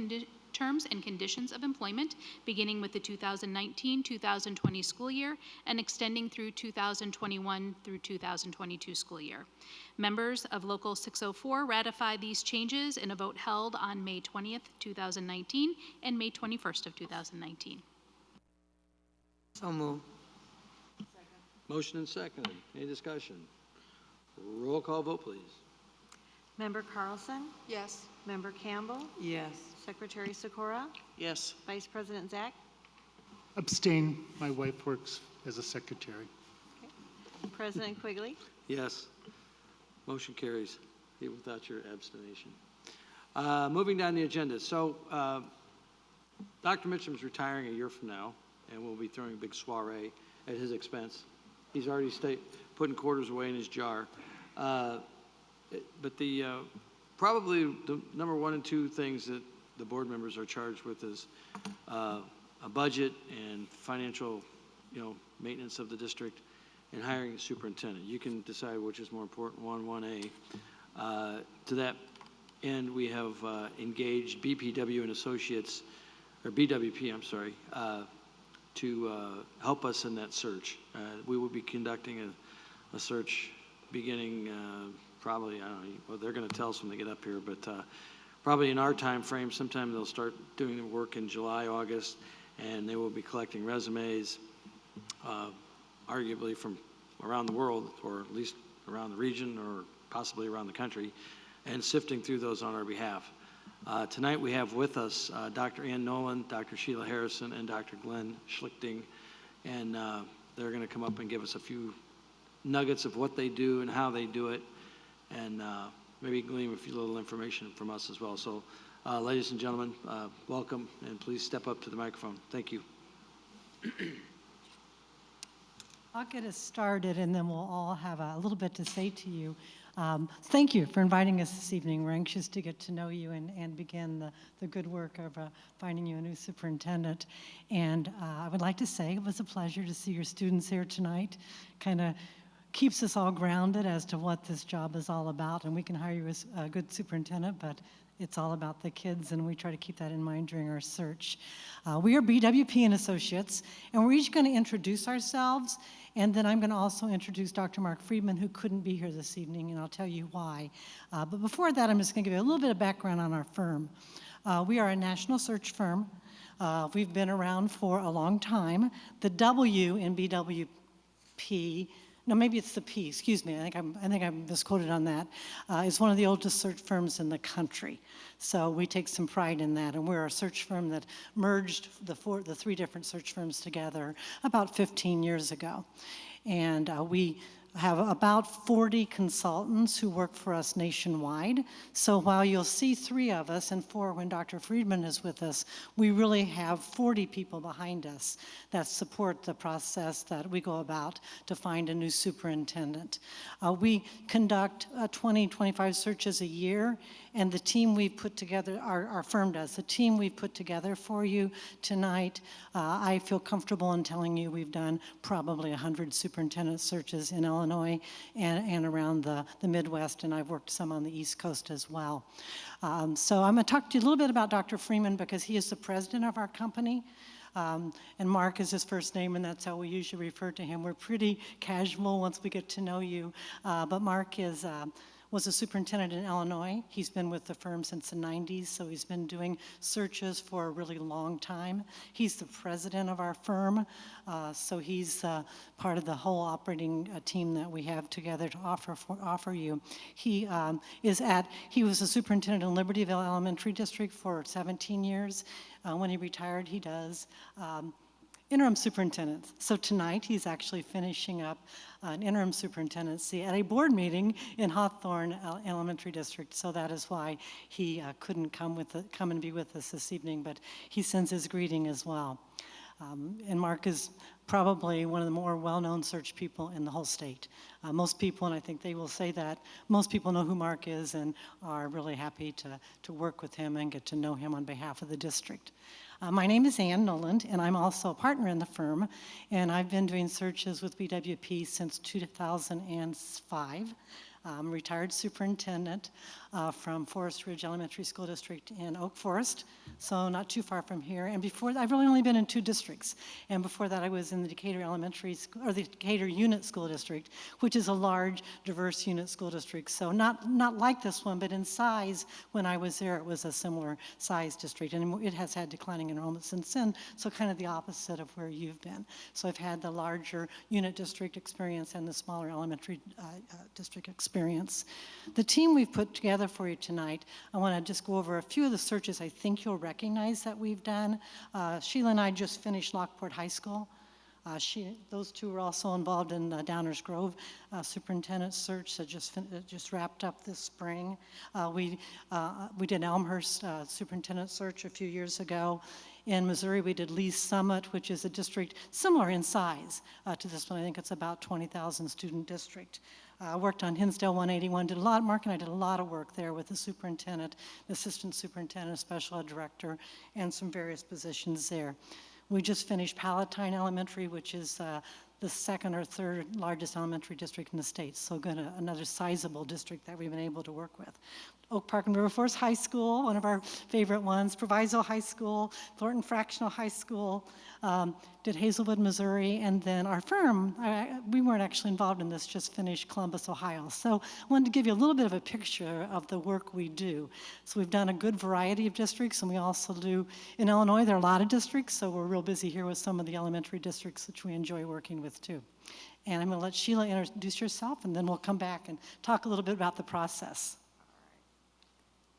conditions of employment, beginning with the 2019-2020 school year and extending through 2021 through 2022 school year. Members of Local 604 ratify these changes in a vote held on May 20th, 2019 and May 21st of 2019. So moved. Motion and seconded. Any discussion? Roll call vote, please. Member Carlson? Yes. Member Campbell? Yes. Secretary Sikora? Yes. Vice President Zach? Abstain. My wife works as a secretary. President Quigley? Yes. Motion carries, even without your abstention. Moving down the agenda. So, Dr. Mitchum's retiring a year from now, and we'll be throwing a big soiree at his expense. He's already putting quarters away in his jar. But probably the number one and two things that the board members are charged with is a budget and financial, maintenance of the district, and hiring a superintendent. You can decide which is more important, 1A. To that end, we have engaged BPW and Associates, or BWP, I'm sorry, to help us in that search. We will be conducting a search beginning probably, I don't know, well, they're going to tell us when they get up here, but probably in our time frame, sometime they'll start doing the work in July, August, and they will be collecting resumes, arguably from around the world, or at least around the region, or possibly around the country, and sifting through those on our behalf. Tonight we have with us Dr. Ann Nolan, Dr. Sheila Harrison, and Dr. Glenn Schlichting, and they're going to come up and give us a few nuggets of what they do and how they do it, and maybe glean a few little information from us as well. So, ladies and gentlemen, welcome, and please step up to the microphone. Thank you. I'll get us started, and then we'll all have a little bit to say to you. Thank you for inviting us this evening. We're anxious to get to know you and begin the good work of finding you a new superintendent. And I would like to say it was a pleasure to see your students here tonight. Kind of keeps us all grounded as to what this job is all about, and we can hire you as a good superintendent, but it's all about the kids, and we try to keep that in mind during our search. We are BWP and Associates, and we're each going to introduce ourselves, and then I'm going to also introduce Dr. Mark Friedman, who couldn't be here this evening, and I'll tell you why. But before that, I'm just going to give you a little bit of background on our firm. We are a national search firm. We've been around for a long time. The W in BWP, no, maybe it's the P, excuse me, I think I'm misquoted on that, is one of the oldest search firms in the country. So we take some pride in that, and we're a search firm that merged the three different search firms together about 15 years ago. And we have about 40 consultants who work for us nationwide. So while you'll see 3 of us and 4 when Dr. Friedman is with us, we really have 40 people behind us that support the process that we go about to find a new superintendent. We conduct 20, 25 searches a year, and the team we've put together, our firm does, the team we've put together for you tonight, I feel comfortable in telling you we've done probably 100 superintendent searches in Illinois and around the Midwest, and I've worked some on the East Coast as well. So I'm going to talk to you a little bit about Dr. Freeman because he is the president of our company. And Mark is his first name, and that's how we usually refer to him. We're pretty casual once we get to know you, but Mark was a superintendent in Illinois. He's been with the firm since the 90s, so he's been doing searches for a really long time. He's the president of our firm, so he's part of the whole operating team that we have together to offer you. He was a superintendent in Libertyville Elementary District for 17 years. When he retired, he does interim superintendent. So tonight, he's actually finishing up an interim superintendency at a board meeting in Hawthorne Elementary District. So that is why he couldn't come and be with us this evening, but he sends his greeting as well. And Mark is probably one of the more well-known search people in the whole state. Most people, and I think they will say that, most people know who Mark is and are really happy to work with him and get to know him on behalf of the district. My name is Ann Noland, and I'm also a partner in the firm, and I've been doing searches with BWP since 2005. I'm a retired superintendent from Forest Ridge Elementary School District in Oak Forest, so not too far from here. And before that, I've really only been in 2 districts. And before that, I was in the Decatur Elementary School, or the Decatur Unit School District, which is a large, diverse unit school district. So not like this one, but in size, when I was there, it was a similar size district. And it has had declining enrollment since then, so kind of the opposite of where you've been. So I've had the larger unit district experience and the smaller elementary district experience. The team we've put together for you tonight, I want to just go over a few of the searches I think you'll recognize that we've done. Sheila and I just finished Lockport High School. Those two were also involved in Downers Grove superintendent search that just wrapped up this spring. We did Elmhurst superintendent search a few years ago. In Missouri, we did Lee's Summit, which is a district similar in size to this one. I think it's about 20,000 student district. I worked on Hinsdale 181, Mark and I did a lot of work there with the superintendent, the assistant superintendent, special ed director, and some various positions there. We just finished Palatine Elementary, which is the second or third largest elementary district in the state, so another sizable district that we've been able to work with. Oak Park and River Forest High School, one of our favorite ones, Proviso High School, Thornton Fractional High School, did Hazelwood, Missouri, and then our firm, we weren't actually involved in this, just finished Columbus, Ohio. So I wanted to give you a little bit of a picture of the work we do. So we've done a good variety of districts, and we also do, in Illinois, there are a lot of districts, so we're real busy here with some of the elementary districts, which we enjoy working with too. And I'm gonna let Sheila introduce herself, and then we'll come back and talk a little bit about the process.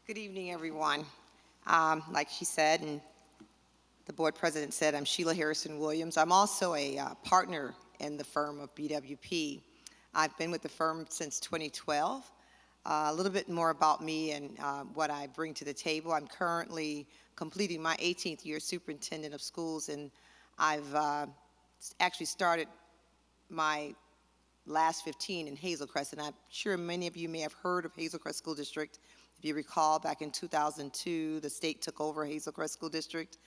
Good evening, everyone. Like she said, and the board president said, I'm Sheila Harrison Williams. I'm also a partner in the firm of BWP. I've been with the firm since 2012. A little bit more about me and what I bring to the table. I'm currently completing my 18th year superintendent of schools, and I've actually started my last 15 in Hazel Crest, and I'm sure many of you may have heard of Hazel Crest School District. If you recall, back in 2002, the state took over Hazel Crest School District,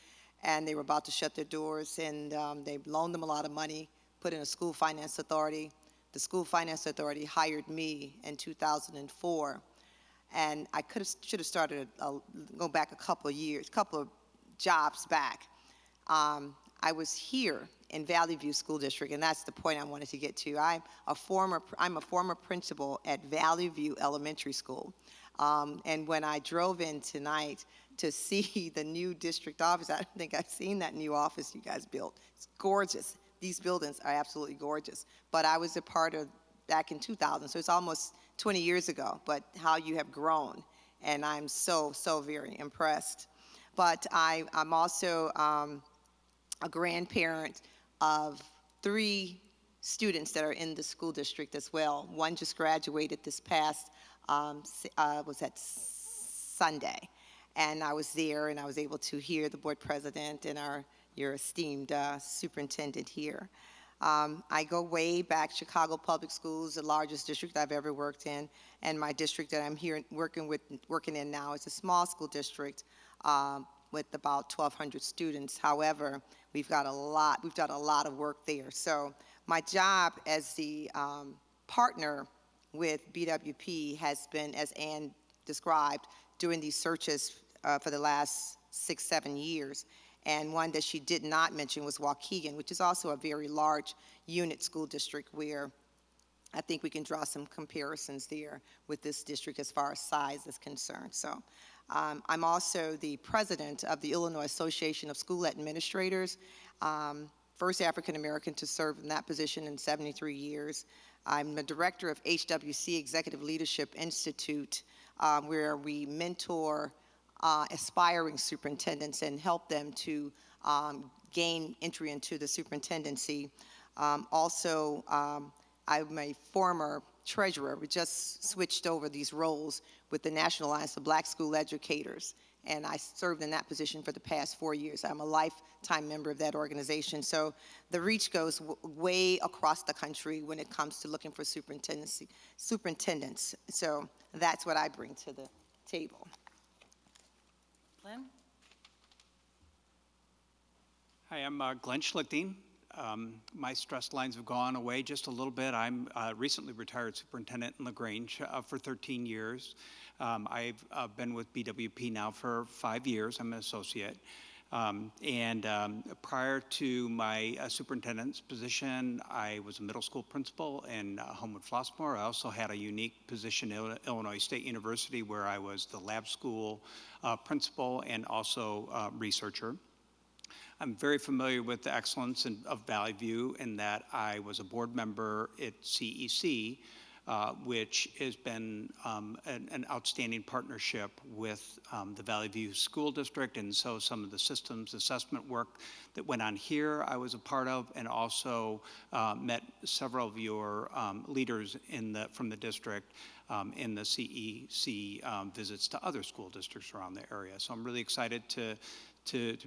and they were about to shut their doors, and they loaned them a lot of money, put in a school finance authority. The school finance authority hired me in 2004, and I should have started, go back a couple of jobs back. I was here in Valley View School District, and that's the point I wanted to get to. I'm a former principal at Valley View Elementary School. And when I drove in tonight to see the new district office, I don't think I've seen that new office you guys built. It's gorgeous. These buildings are absolutely gorgeous. But I was a part of back in 2000, so it's almost 20 years ago, but how you have grown. And I'm so very impressed. But I'm also a grandparent of 3 students that are in the school district as well. One just graduated this past was that Sunday, and I was there, and I was able to hear the board president and your esteemed superintendent here. I go way back. Chicago Public Schools, the largest district I've ever worked in, and my district that I'm here working in now is a small school district with about 1,200 students. However, we've done a lot of work there. So my job as the partner with BWP has been, as Ann described, doing these searches for the last 6-7 years. And one that she did not mention was Waukegan, which is also a very large unit school district where I think we can draw some comparisons there with this district as far as size is concerned. So I'm also the president of the Illinois Association of School Administrators, first African American to serve in that position in 73 years. I'm the director of HWC Executive Leadership Institute, where we mentor aspiring superintendents and help them to gain entry into the superintendency. Also, I'm a former treasurer. We just switched over these roles with the National Alliance of Black School Educators, and I served in that position for the past 4 years. I'm a lifetime member of that organization. So the reach goes way across the country when it comes to looking for superintendents. So that's what I bring to the table. Lynn? Hi, I'm Glenn Schlichting. My stress lines have gone away just a little bit. I'm recently retired superintendent in LaGrange for 13 years. I've been with BWP now for 5 years. I'm an associate. Prior to my superintendent's position, I was a middle school principal in Homewood Flossmoor. I also had a unique position at Illinois State University where I was the lab school principal and also researcher. I'm very familiar with the excellence of Valley View in that I was a board member at CEC, which has been an outstanding partnership with the Valley View School District. And so some of the systems assessment work that went on here I was a part of, and also met several of your leaders from the district in the CEC visits to other school districts around the area. So I'm really excited to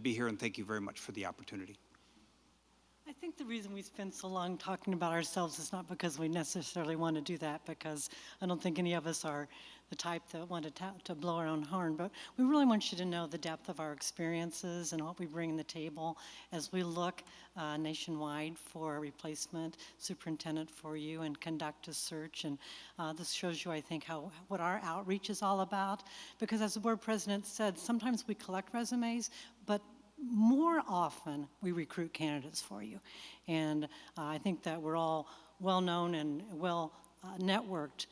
be here, and thank you very much for the opportunity. I think the reason we spend so long talking about ourselves is not because we necessarily want to do that, because I don't think any of us are the type that want to blow our own horn, but we really want you to know the depth of our experiences and what we bring to the table as we look nationwide for a replacement superintendent for you and conduct a search. And this shows you, I think, what our outreach is all about, because as the board president said, sometimes we collect resumes, but more often we recruit candidates for you. And I think that we're all well-known and well networked,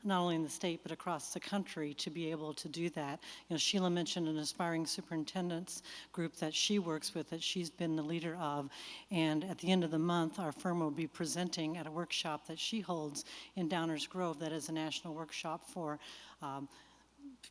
not only in the state but across the country, to be able to do that. You know, Sheila mentioned an aspiring superintendents group that she works with, that she's been the leader of, and at the end of the month our firm will be presenting at a workshop that she holds in Downers Grove that is a national workshop for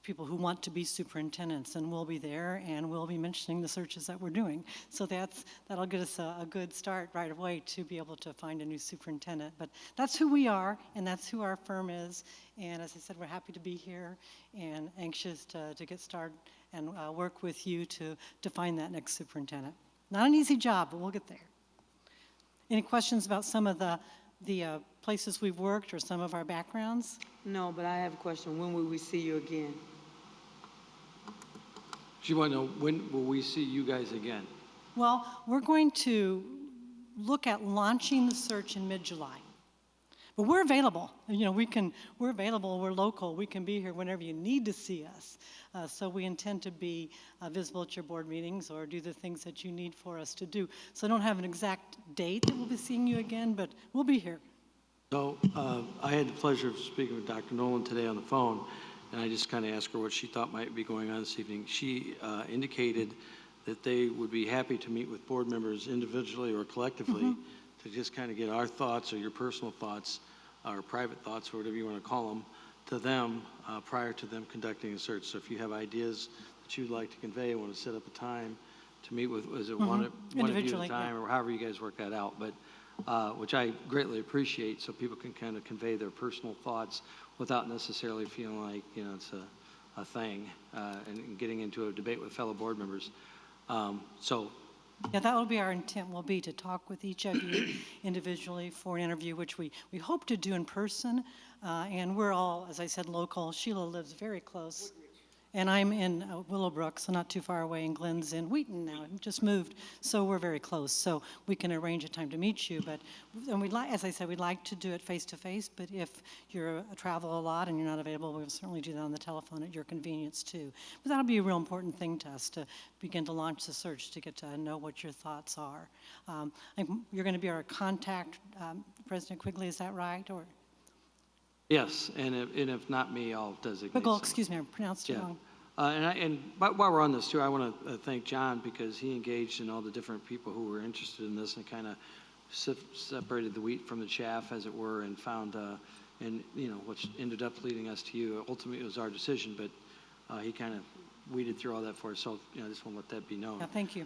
people who want to be superintendents, and we'll be there and we'll be mentioning the searches that we're doing. So that'll get us a good start right away to be able to find a new superintendent. But that's who we are, and that's who our firm is. And as I said, we're happy to be here and anxious to get started and work with you to find that next superintendent. Not an easy job, but we'll get there. Any questions about some of the places we've worked or some of our backgrounds? No, but I have a question. When will we see you again? She want to know, when will we see you guys again? Well, we're going to look at launching the search in mid-July. But we're available. You know, we're available, we're local, we can be here whenever you need to see us. So we intend to be visible at your board meetings or do the things that you need for us to do. So I don't have an exact date that we'll be seeing you again, but we'll be here. So I had the pleasure of speaking with Dr. Nolan today on the phone, and I just kind of asked her what she thought might be going on this evening. She indicated that they would be happy to meet with board members individually or collectively to just kind of get our thoughts or your personal thoughts or private thoughts or whatever you want to call them to them prior to them conducting a search. So if you have ideas that you'd like to convey, want to set up a time to meet with, is it one of you at a time, or however you guys work that out, but which I greatly appreciate, so people can kind of convey their personal thoughts without necessarily feeling like, you know, it's a thing and getting into a debate with fellow board members. Yeah, that will be our intent, will be to talk with each of you individually for an interview, which we hope to do in person. And we're all, as I said, local. Sheila lives very close. And I'm in Willowbrook, so not too far away, and Glenn's in Wheaton now, just moved, so we're very close. So we can arrange a time to meet you, and we'd like, as I said, we'd like to do it face-to-face, but if you're travel a lot and you're not available, we'll certainly do that on the telephone at your convenience too. But that'll be a real important thing to us, to begin to launch the search, to get to know what your thoughts are. You're going to be our contact, President Quigley, is that right? Or? Yes, and if not me, I'll designate. Quigley, excuse me, I pronounced it wrong. But while we're on this too, I want to thank John, because he engaged in all the different people who were interested in this and kind of separated the wheat from the chaff, as it were, and found, and you know, which ended up leading us to you. Ultimately, it was our decision, but he kind of weeded through all that for us. So, you know, I just want to let that be known. Yeah, thank you.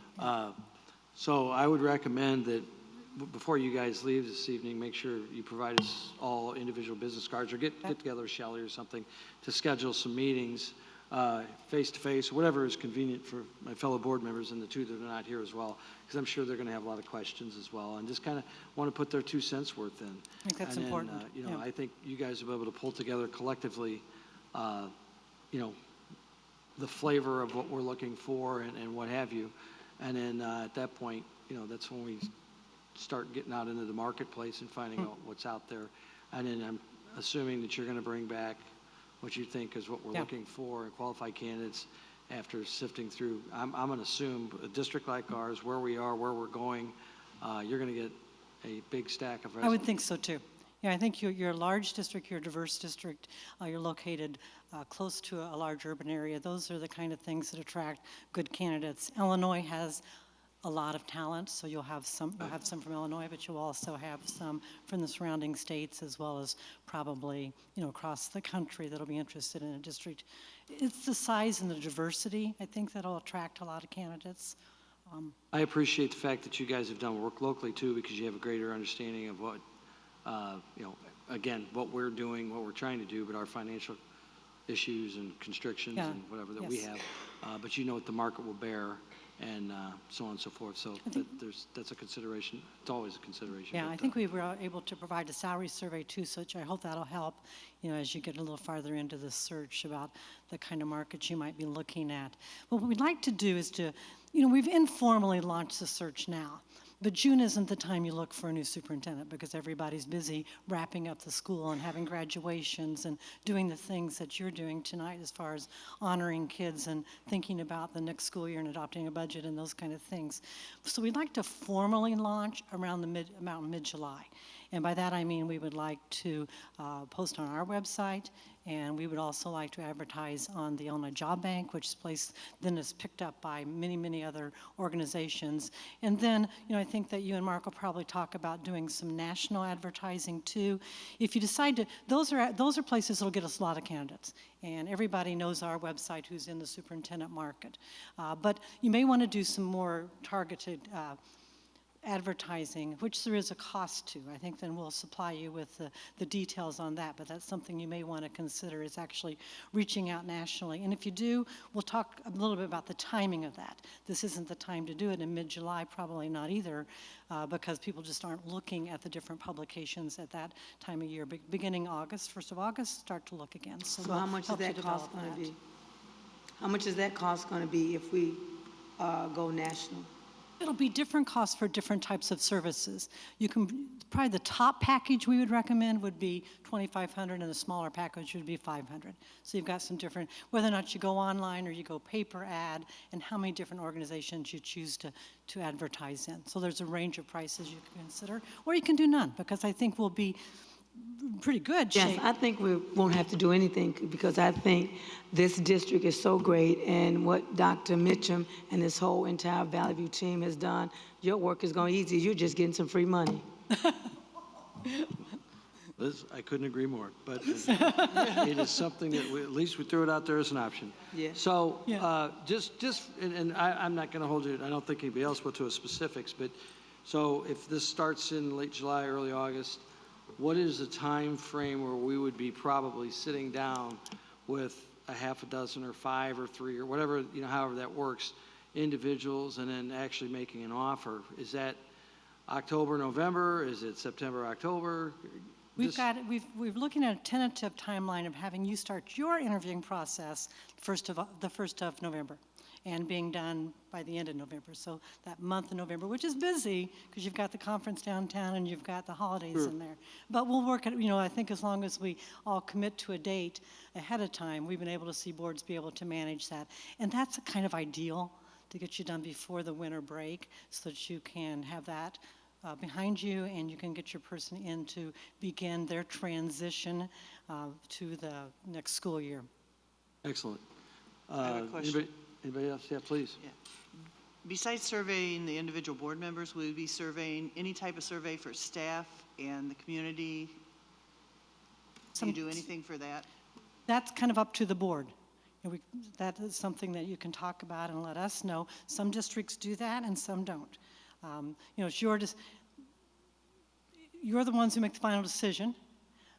So I would recommend that before you guys leave this evening, make sure you provide us all individual business cards, or get together with Shelley or something to schedule some meetings face-to-face, whatever is convenient for my fellow board members and the two that are not here as well, because I'm sure they're going to have a lot of questions as well, and just kind of want to put their 2 cents worth in. I think that's important. You know, I think you guys will be able to pull together collectively, you know, the flavor of what we're looking for and what have you. And then at that point, that's when we start getting out into the marketplace and finding out what's out there. And then I'm assuming that you're going to bring back what you think is what we're looking for and qualified candidates after sifting through. I'm going to assume a district like ours, where we are, where we're going, you're going to get a big stack of resumes. I would think so too. Yeah, I think you're a large district, you're a diverse district, you're located close to a large urban area. Those are the kind of things that attract good candidates. Illinois has a lot of talent, so you'll have some from Illinois, but you'll also have some from the surrounding states, as well as probably, across the country that'll be interested in a district. It's the size and the diversity, I think, that'll attract a lot of candidates. I appreciate the fact that you guys have done work locally too, because you have a greater understanding of what, again, what we're doing, what we're trying to do, but our financial issues and constrictions and whatever that we have. But you know what the market will bear, and so on and so forth. So that's a consideration. It's always a consideration. Yeah, but, I think we were able to provide a salary survey too, so I hope that'll help, as you get a little farther into the search about the kind of markets you might be looking at. But what we'd like to do is to, we've informally launched the search now. But June isn't the time you look for a new superintendent, because everybody's busy wrapping up the school and having graduations and doing the things that you're doing tonight as far as honoring kids and thinking about the next school year and adopting a budget and those kind of things. So we'd like to formally launch around mid-July. And by that I mean we would like to post on our website, and we would also like to advertise on the Illinois Job Bank, which is place then is picked up by many, many other organizations. And then, I think that you and Mark will probably talk about doing some national advertising too. If you decide to, those are places that'll get us a lot of candidates. And everybody knows our website who's in the superintendent market. But you may want to do some more targeted advertising, which there is a cost to. I think then we'll supply you with the details on that, but that's something you may want to consider, is actually reaching out nationally. And if you do, we'll talk a little bit about the timing of that. This isn't the time to do it in mid-July, probably not either, because people just aren't looking at the different publications at that time of year. Beginning August, 1st of August, start to look again. So how we'll much is help you that cost develop going to that. be? How much is that cost going to be if we go national? It'll be different costs for different types of services. You can, probably the top package we would recommend would be $2,500, and the smaller package would be $500. So you've got some different, whether or not you go online or you go paper ad, and how many different organizations you choose to advertise in. So there's a range of prices you can consider, or you can do none, because I think we'll be pretty good shape. Yes, I think we won't have to do anything, because I think this district is so great, and what Dr. Mitchum and this whole entire Valley View team has done, your work is going easy. You're just getting some free money. Liz, I couldn't agree more, but it is something that at least we threw it out there as an option. Yeah. So and I'm not going to hold you, I don't think anybody else will, to a specifics, but so if this starts in late July, early August, what is the time frame where we would be probably sitting down with a half a dozen or 5 or 3 or whatever, however that works, individuals, and then actually making an offer? Is that October, November? Is it September, October? We're looking at a tentative timeline of having you start your interviewing process the 1st of November, and being done by the end of November. So that month of November, which is busy because you've got the conference downtown and you've got the holidays in there. But we'll work at, I think as long as we all commit to a date ahead of time, we've been able to see boards be able to manage that. And that's kind of ideal to get you done before the winter break, so that you can have that behind you, and you can get your person in to begin their transition to the next school year. Excellent. I have a question. Anybody else? Yeah, please. Yeah. Besides surveying the individual board members, will we be surveying any type of survey for staff and the community? Do you do anything for that? That's kind of up to the board. That is something that you can talk about and let us know. Some districts do that and some don't. It's you're the ones who make the final decision,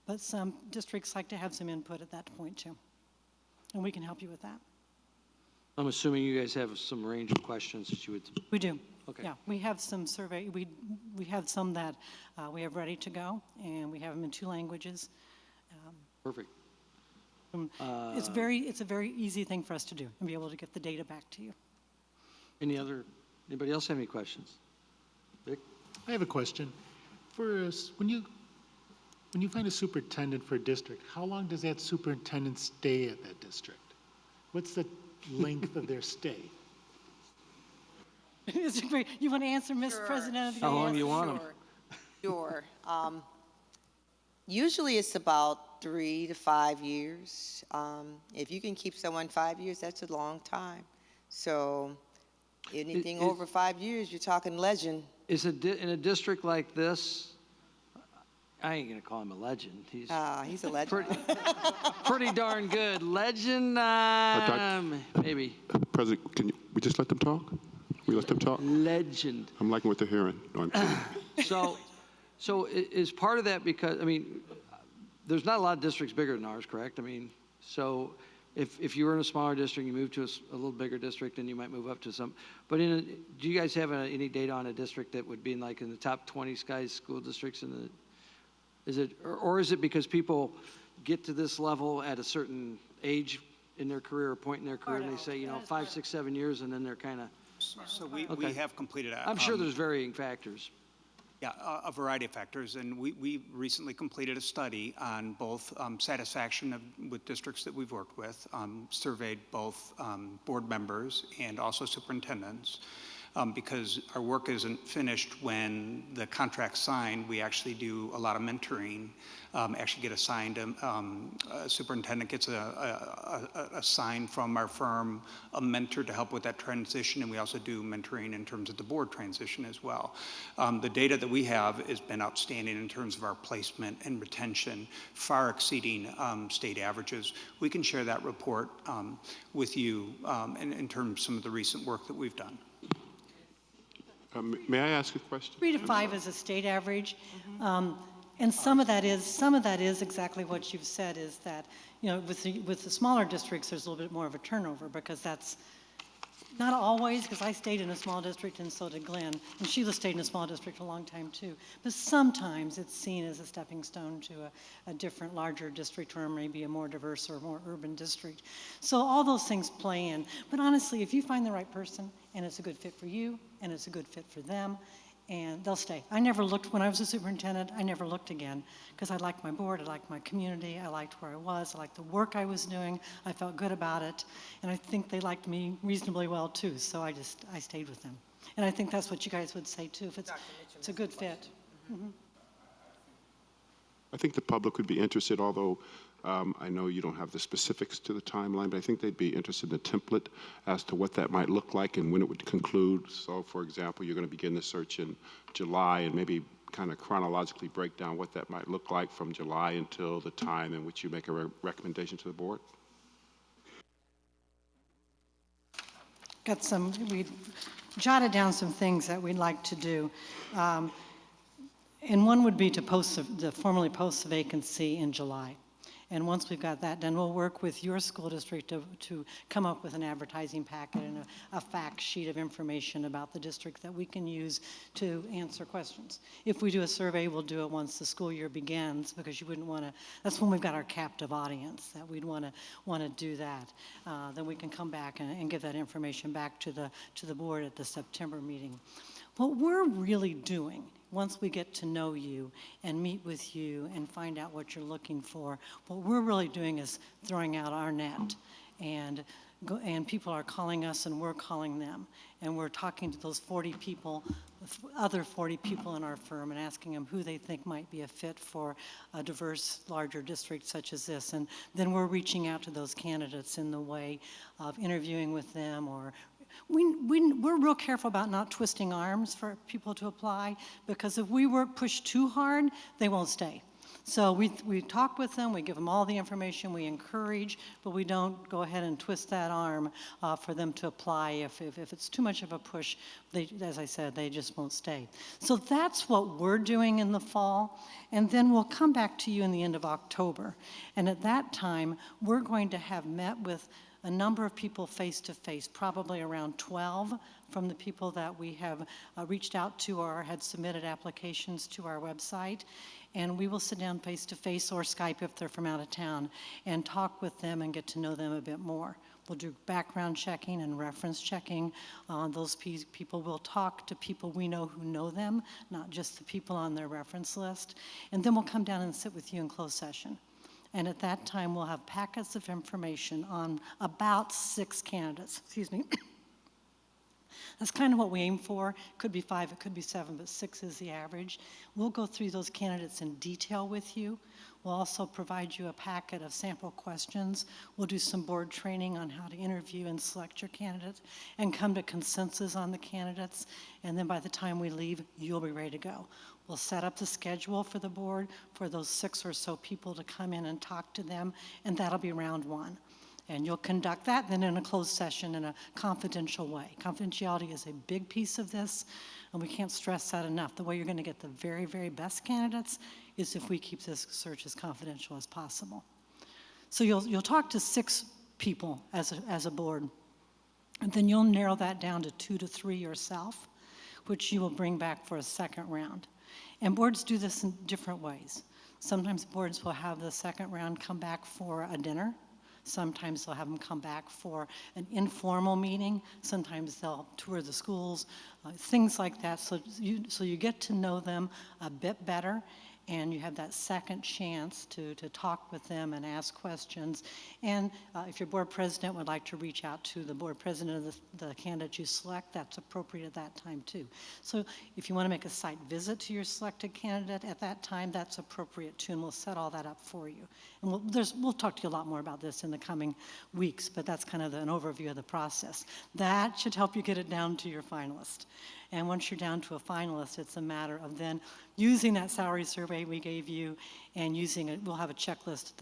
but some districts like to have some input at that point too. And we can help you with that. I'm assuming you guys have some range of questions that you would. We do. Okay. Yeah, we have some survey. We have some that we have ready to go, and we have them in 2 languages. Perfect. It's a very easy thing for us to do and be able to get the data back to you. Anybody else have any questions? I have a question. When you find a superintendent for a district, how long does that superintendent stay at that district? What's the length of their stay? You want to answer, Ms. President? How long do you want them? Sure. Usually it's about 3 to 5 years. If you can keep someone 5 years, that's a long time. So anything over 5 years, you're talking legend. Is it in a district like this? I ain't gonna call him a legend. He's a legend. pretty darn good. Legend, maybe. President, we just let them talk? We let them talk? Legend. I'm liking what they're hearing. No, I'm kidding. So is part of that because, I mean, there's not a lot of districts bigger than ours, correct? I mean, so if you were in a smaller district, you move to a little bigger district, then you might move up to some. But do you guys have any data on a district that would be in the top 20 SCI's school districts in the? Is it, or is it because people get to this level at a certain age in their career or point in their career, and they say, 5, 6, 7 years, and then they're kind of. So we have completed. I'm sure there's varying factors. Yeah, a variety of factors, and we recently completed a study on both satisfaction with districts that we've worked with, surveyed both board members and also superintendents. Because our work isn't finished when the contract's signed, we actually do a lot of mentoring, actually get assigned, a superintendent gets assigned from our firm a mentor to help with that transition, and we also do mentoring in terms of the board transition as well. The data that we have has been outstanding in terms of our placement and retention, far exceeding state averages. We can share that report with you in terms of some of the recent work that we've done. May I ask a question? 3 to 5 is a state average. And some of that is exactly what you've said, is that, with the smaller districts, there's a little bit more of a turnover, because that's not always, because I stayed in a small district and so did Glenn, and Sheila stayed in a small district a long time too. But sometimes it's seen as a stepping stone to a different, larger district, or maybe a more diverse or more urban district. So all those things play in. But honestly, if you find the right person and it's a good fit for you and it's a good fit for them, and they'll stay. I never looked, when I was a superintendent, I never looked again, because I liked my board, I liked my community, I liked where I was, I liked the work I was doing, I felt good about it, and I think they liked me reasonably well too, so I stayed with them. And I think that's what you guys would say too, if it's a good fit. Mm-hmm. I think the public would be interested, although I know you don't have the specifics to the timeline, but I think they'd be interested in the template as to what that might look like and when it would conclude. So, for example, you're going to begin the search in July, and maybe kind of chronologically break down what that might look like from July until the time in which you make a recommendation to the board. We jotted down some things that we'd like to do. And one would be to formally post the vacancy in July. And once we've got that done, we'll work with your school district to come up with an advertising packet and a fact sheet of information about the district that we can use to answer questions. If we do a survey, we'll do it once the school year begins, because you wouldn't want to, that's when we've got our captive audience, that we'd want to do that. Then we can come back and give that information back to the board at the September meeting. What we're really doing, once we get to know you and meet with you and find out what you're looking for, what we're really doing is throwing out our net, and people are calling us and we're calling them, and we're talking to those 40 people, other 40 people in our firm, and asking them who they think might be a fit for a diverse, larger district such as this. And then we're reaching out to those candidates in the way of interviewing with them, or we're real careful about not twisting arms for people to apply, because if we push too hard, they won't stay. So we talk with them, we give them all the information, we encourage, but we don't go ahead and twist that arm for them to apply. If it's too much of a push, as I said, they just won't stay. So that's what we're doing in the fall, and then we'll come back to you in the end of October. And at that time, we're going to have met with a number of people face-to-face, probably around 12 from the people that we have reached out to or had submitted applications to our website. And we will sit down face-to-face or Skype if they're from out of town and talk with them and get to know them a bit more. We'll do background checking and reference checking. Those people will talk to people we know who know them, not just the people on their reference list. And then we'll come down and sit with you in closed session. And at that time, we'll have packets of information on about 6 candidates. Excuse me. That's kind of what we aim for. It could be 5, it could be 7, but 6 is the average. We'll go through those candidates in detail with you. We'll also provide you a packet of sample questions. We'll do some board training on how to interview and select your candidates and come to consensus on the candidates. And then by the time we leave, you'll be ready to go. We'll set up the schedule for the board for those 6 or so people to come in and talk to them, and that'll be round 1. And you'll conduct that then in a closed session in a confidential way. Confidentiality is a big piece of this, and we can't stress that enough. The way you're going to get the very, very best candidates is if we keep this search as confidential as possible. So you'll talk to 6 people as a board, and then you'll narrow that down to 2 to 3 yourself, which you will bring back for a second round. And boards do this in different ways. Sometimes boards will have the second round come back for a dinner. Sometimes they'll have them come back for an informal meeting. Sometimes they'll tour the schools, things like that. So you get to know them a bit better, and you have that second chance to talk with them and ask questions. And if your board president would like to reach out to the board president of the candidate you select, that's appropriate at that time too. So if you want to make a site visit to your selected candidate at that time, that's appropriate too, and we'll set all that up for you. And we'll talk to you a lot more about this in the coming weeks, but that's kind of an overview of the process. That should help you get it down to your finalist. And once you're down to a finalist, it's a matter of then using that salary survey we gave you and using it. We'll have a checklist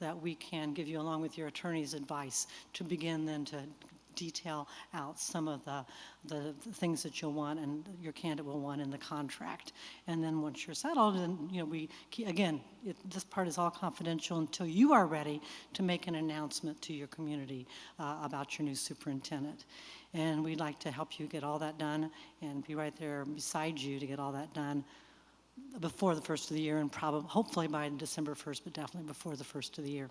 that we can give you along with your attorney's advice to begin then to detail out some of the things that you'll want and your candidate will want in the contract. And then once you're settled, and this part is all confidential until you are ready to make an announcement to your community about your new superintendent. And we'd like to help you get all that done and be right there beside you to get all that done before the first of the year, and probably, hopefully by December 1st, but definitely before the first of the year.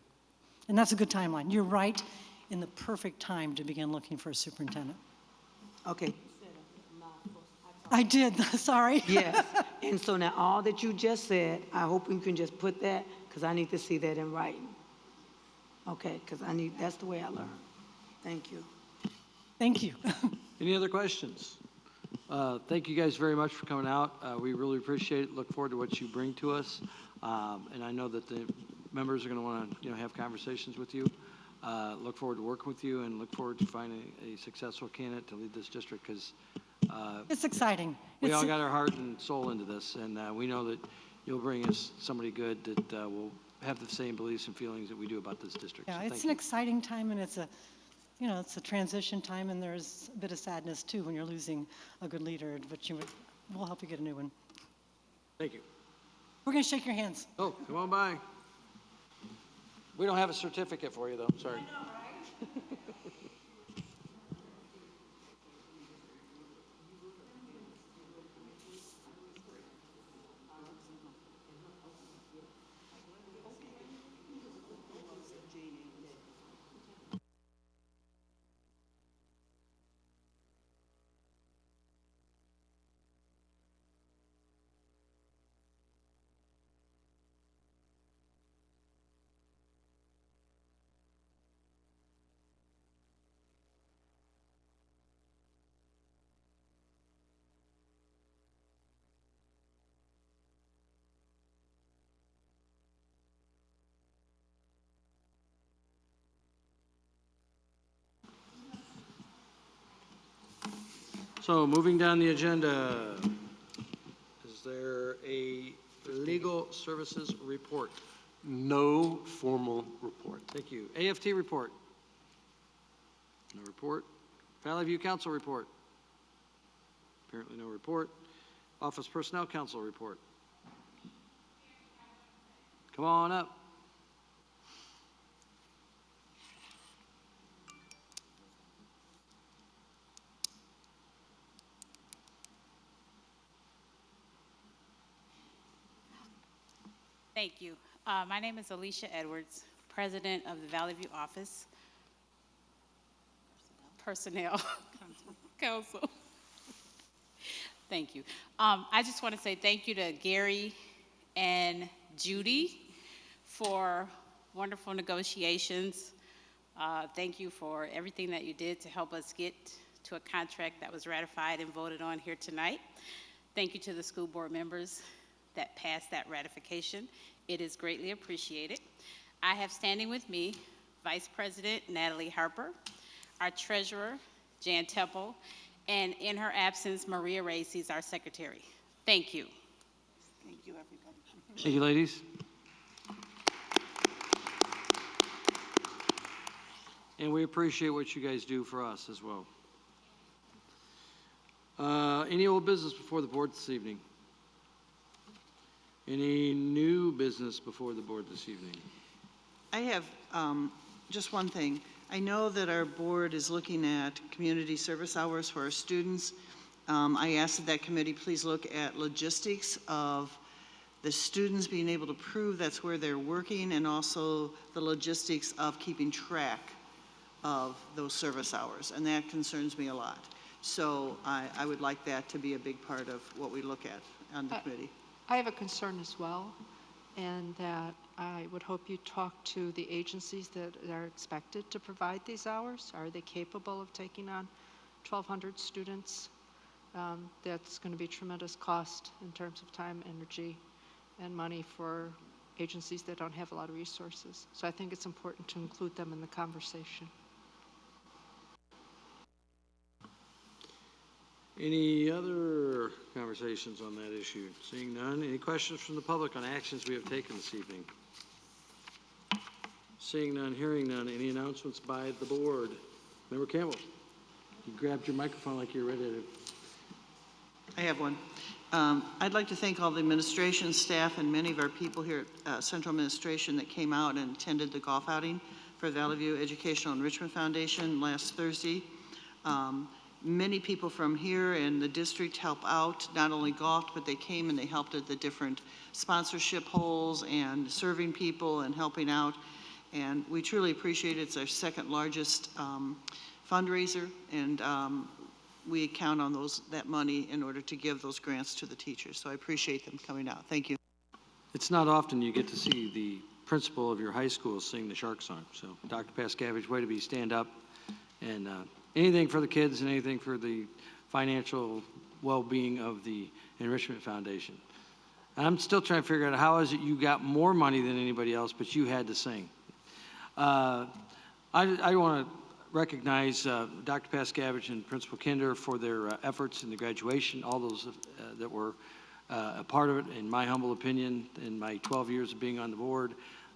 And that's a good timeline. You're right in the perfect time to begin looking for a superintendent. Okay. I did, sorry. Yes, and so now all that you just said, I hope you can just put that, because I need to see that in writing. Okay, because that's the way I learn. Thank you. Thank you. Any other questions? Thank you guys very much for coming out. We really appreciate it. Look forward to what you bring to us. And I know that the members are going to want to have conversations with you. Look forward to working with you and look forward to finding a successful candidate to lead this district, because it's exciting. We all got our heart and soul into this, and we know that you'll bring us somebody good that will have the same beliefs and feelings that we do about this district. Yeah, So it's an exciting time, and it's a transition time, and there's a bit of sadness too when you're losing a good leader, but we'll help you get a new one. Thank you. We're going to shake your hands. Oh, come on by. We don't have a certificate for you, though. Sorry. I know, right? So moving down the agenda, is there a legal services report? No formal report. Thank you. AFT report? No report. Valley View Council report? Apparently no report. Office Personnel Council report? Come on up. Thank you. My name is Alicia Edwards, President of the Valley View office. Personnel Council. Thank you. I just want to say thank you to Gary and Judy for wonderful negotiations. Thank you for everything that you did to help us get to a contract that was ratified and voted on here tonight. Thank you to the school board members that passed that ratification. It is greatly appreciated. I have standing with me Vice President Natalie Harper, our Treasurer Jan Temple, and in her absence, Maria Races, our Secretary. Thank you. Thank you, everybody. Thank you, ladies. And we appreciate what you guys do for us as well. Any old business before the board this evening? Any new business before the board this evening? I have just one thing. I know that our board is looking at community service hours for our students. I asked that committee please look at logistics of the students being able to prove that's where they're working, and also the logistics of keeping track of those service hours, and that concerns me a lot. So I would like that to be a big part of what we look at on the committee. I have a concern as well, and that I would hope you talk to the agencies that are expected to provide these hours. Are they capable of taking on 1,200 students? That's going to be tremendous cost in terms of time, energy, and money for agencies that don't have a lot of resources. So I think it's important to include them in the conversation. Any other conversations on that issue? Seeing none. Any questions from the public on actions we have taken this evening? Seeing none, hearing none. Any announcements by the board? Member Campbell, you grabbed your microphone like you're ready to. I have one. I'd like to thank all the administration staff and many of our people here at Central Administration that came out and attended the golf outing for Valley View Educational Enrichment Foundation last Thursday. Many people from here and the district help out, not only golfed, but they came and they helped at the different sponsorship holes and serving people and helping out. And we truly appreciate it. It's our second largest fundraiser, and we count on that money in order to give those grants to the teachers. So I appreciate them coming out. Thank you. It's not often you get to see the principal of your high school sing the Shark song. So Dr. Pascavage, way to be stand up. And anything for the kids and anything for the financial well-being of the Enrichment Foundation. I'm still trying to figure out how is it you got more money than anybody else, but you had to sing. I want to recognize Dr. Pascavage and Principal Kinder for their efforts in the graduation, all those that were a part of it, in my humble opinion, in my 12 years of being on the board.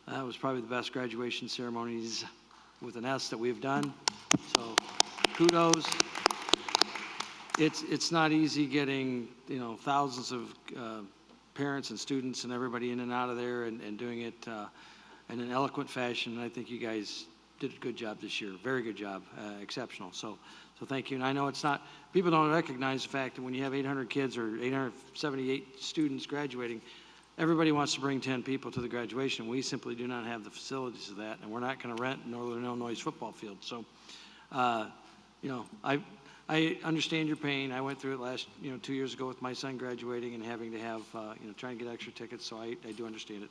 That was probably the best graduation ceremonies with an S that we've done. So kudos. It's not easy getting, thousands of parents and students and everybody in and out of there and doing it in an eloquent fashion. I think you guys did a good job this year. Very good job. Exceptional. So thank you. And I know it's not, people don't recognize the fact that when you have 800 kids or 878 students graduating, everybody wants to bring 10 people to the graduation. We simply do not have the facilities of that, and we're not going to rent Northern Illinois football field. So, I understand your pain. I went through it last, 2 years ago with my son graduating and having to have, trying to get extra tickets. So I do understand it.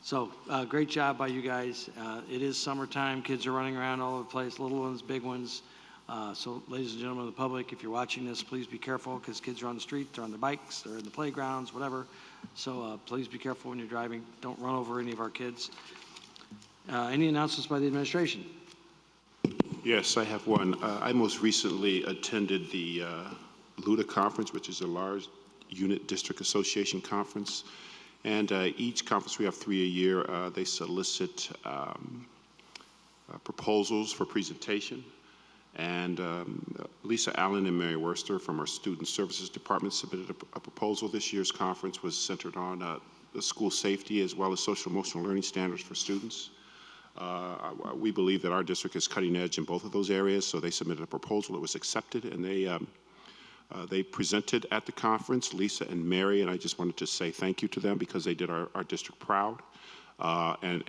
So great job by you guys. It is summertime. Kids are running around all over the place, little ones, big ones. So ladies and gentlemen of the public, if you're watching this, please be careful because kids are on the street, they're on their bikes, they're in the playgrounds, whatever. So please be careful when you're driving. Don't run over any of our kids. Any announcements by the administration? Yes, I have one. I most recently attended the LUDA conference, which is a large unit district association conference. And each conference, we have 3 a year, they solicit proposals for presentation. And Lisa Allen and Mary Worster from our Student Services Department submitted a proposal. This year's conference was centered on the school safety as well as social emotional learning standards for students. We believe that our district is cutting edge in both of those areas, so they submitted a proposal. It was accepted, and they presented at the conference, Lisa and Mary, and I just wanted to say thank you to them because they did our district proud. And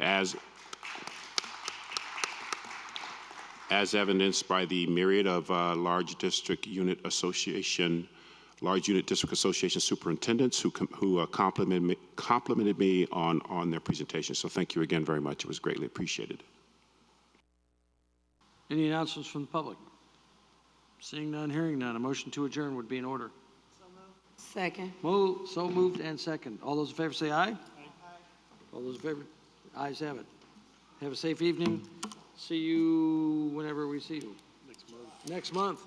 as evidenced by the myriad of large unit district association superintendents who complimented me on their presentation. So thank you again very much. It was greatly appreciated. Any announcements from the public? Seeing none, hearing none, a motion to adjourn would be in order. Second. So moved and second. All those in favor say aye. Aye. All those in favor? Ayes have it. Have a safe evening. See you whenever we see you. Next month.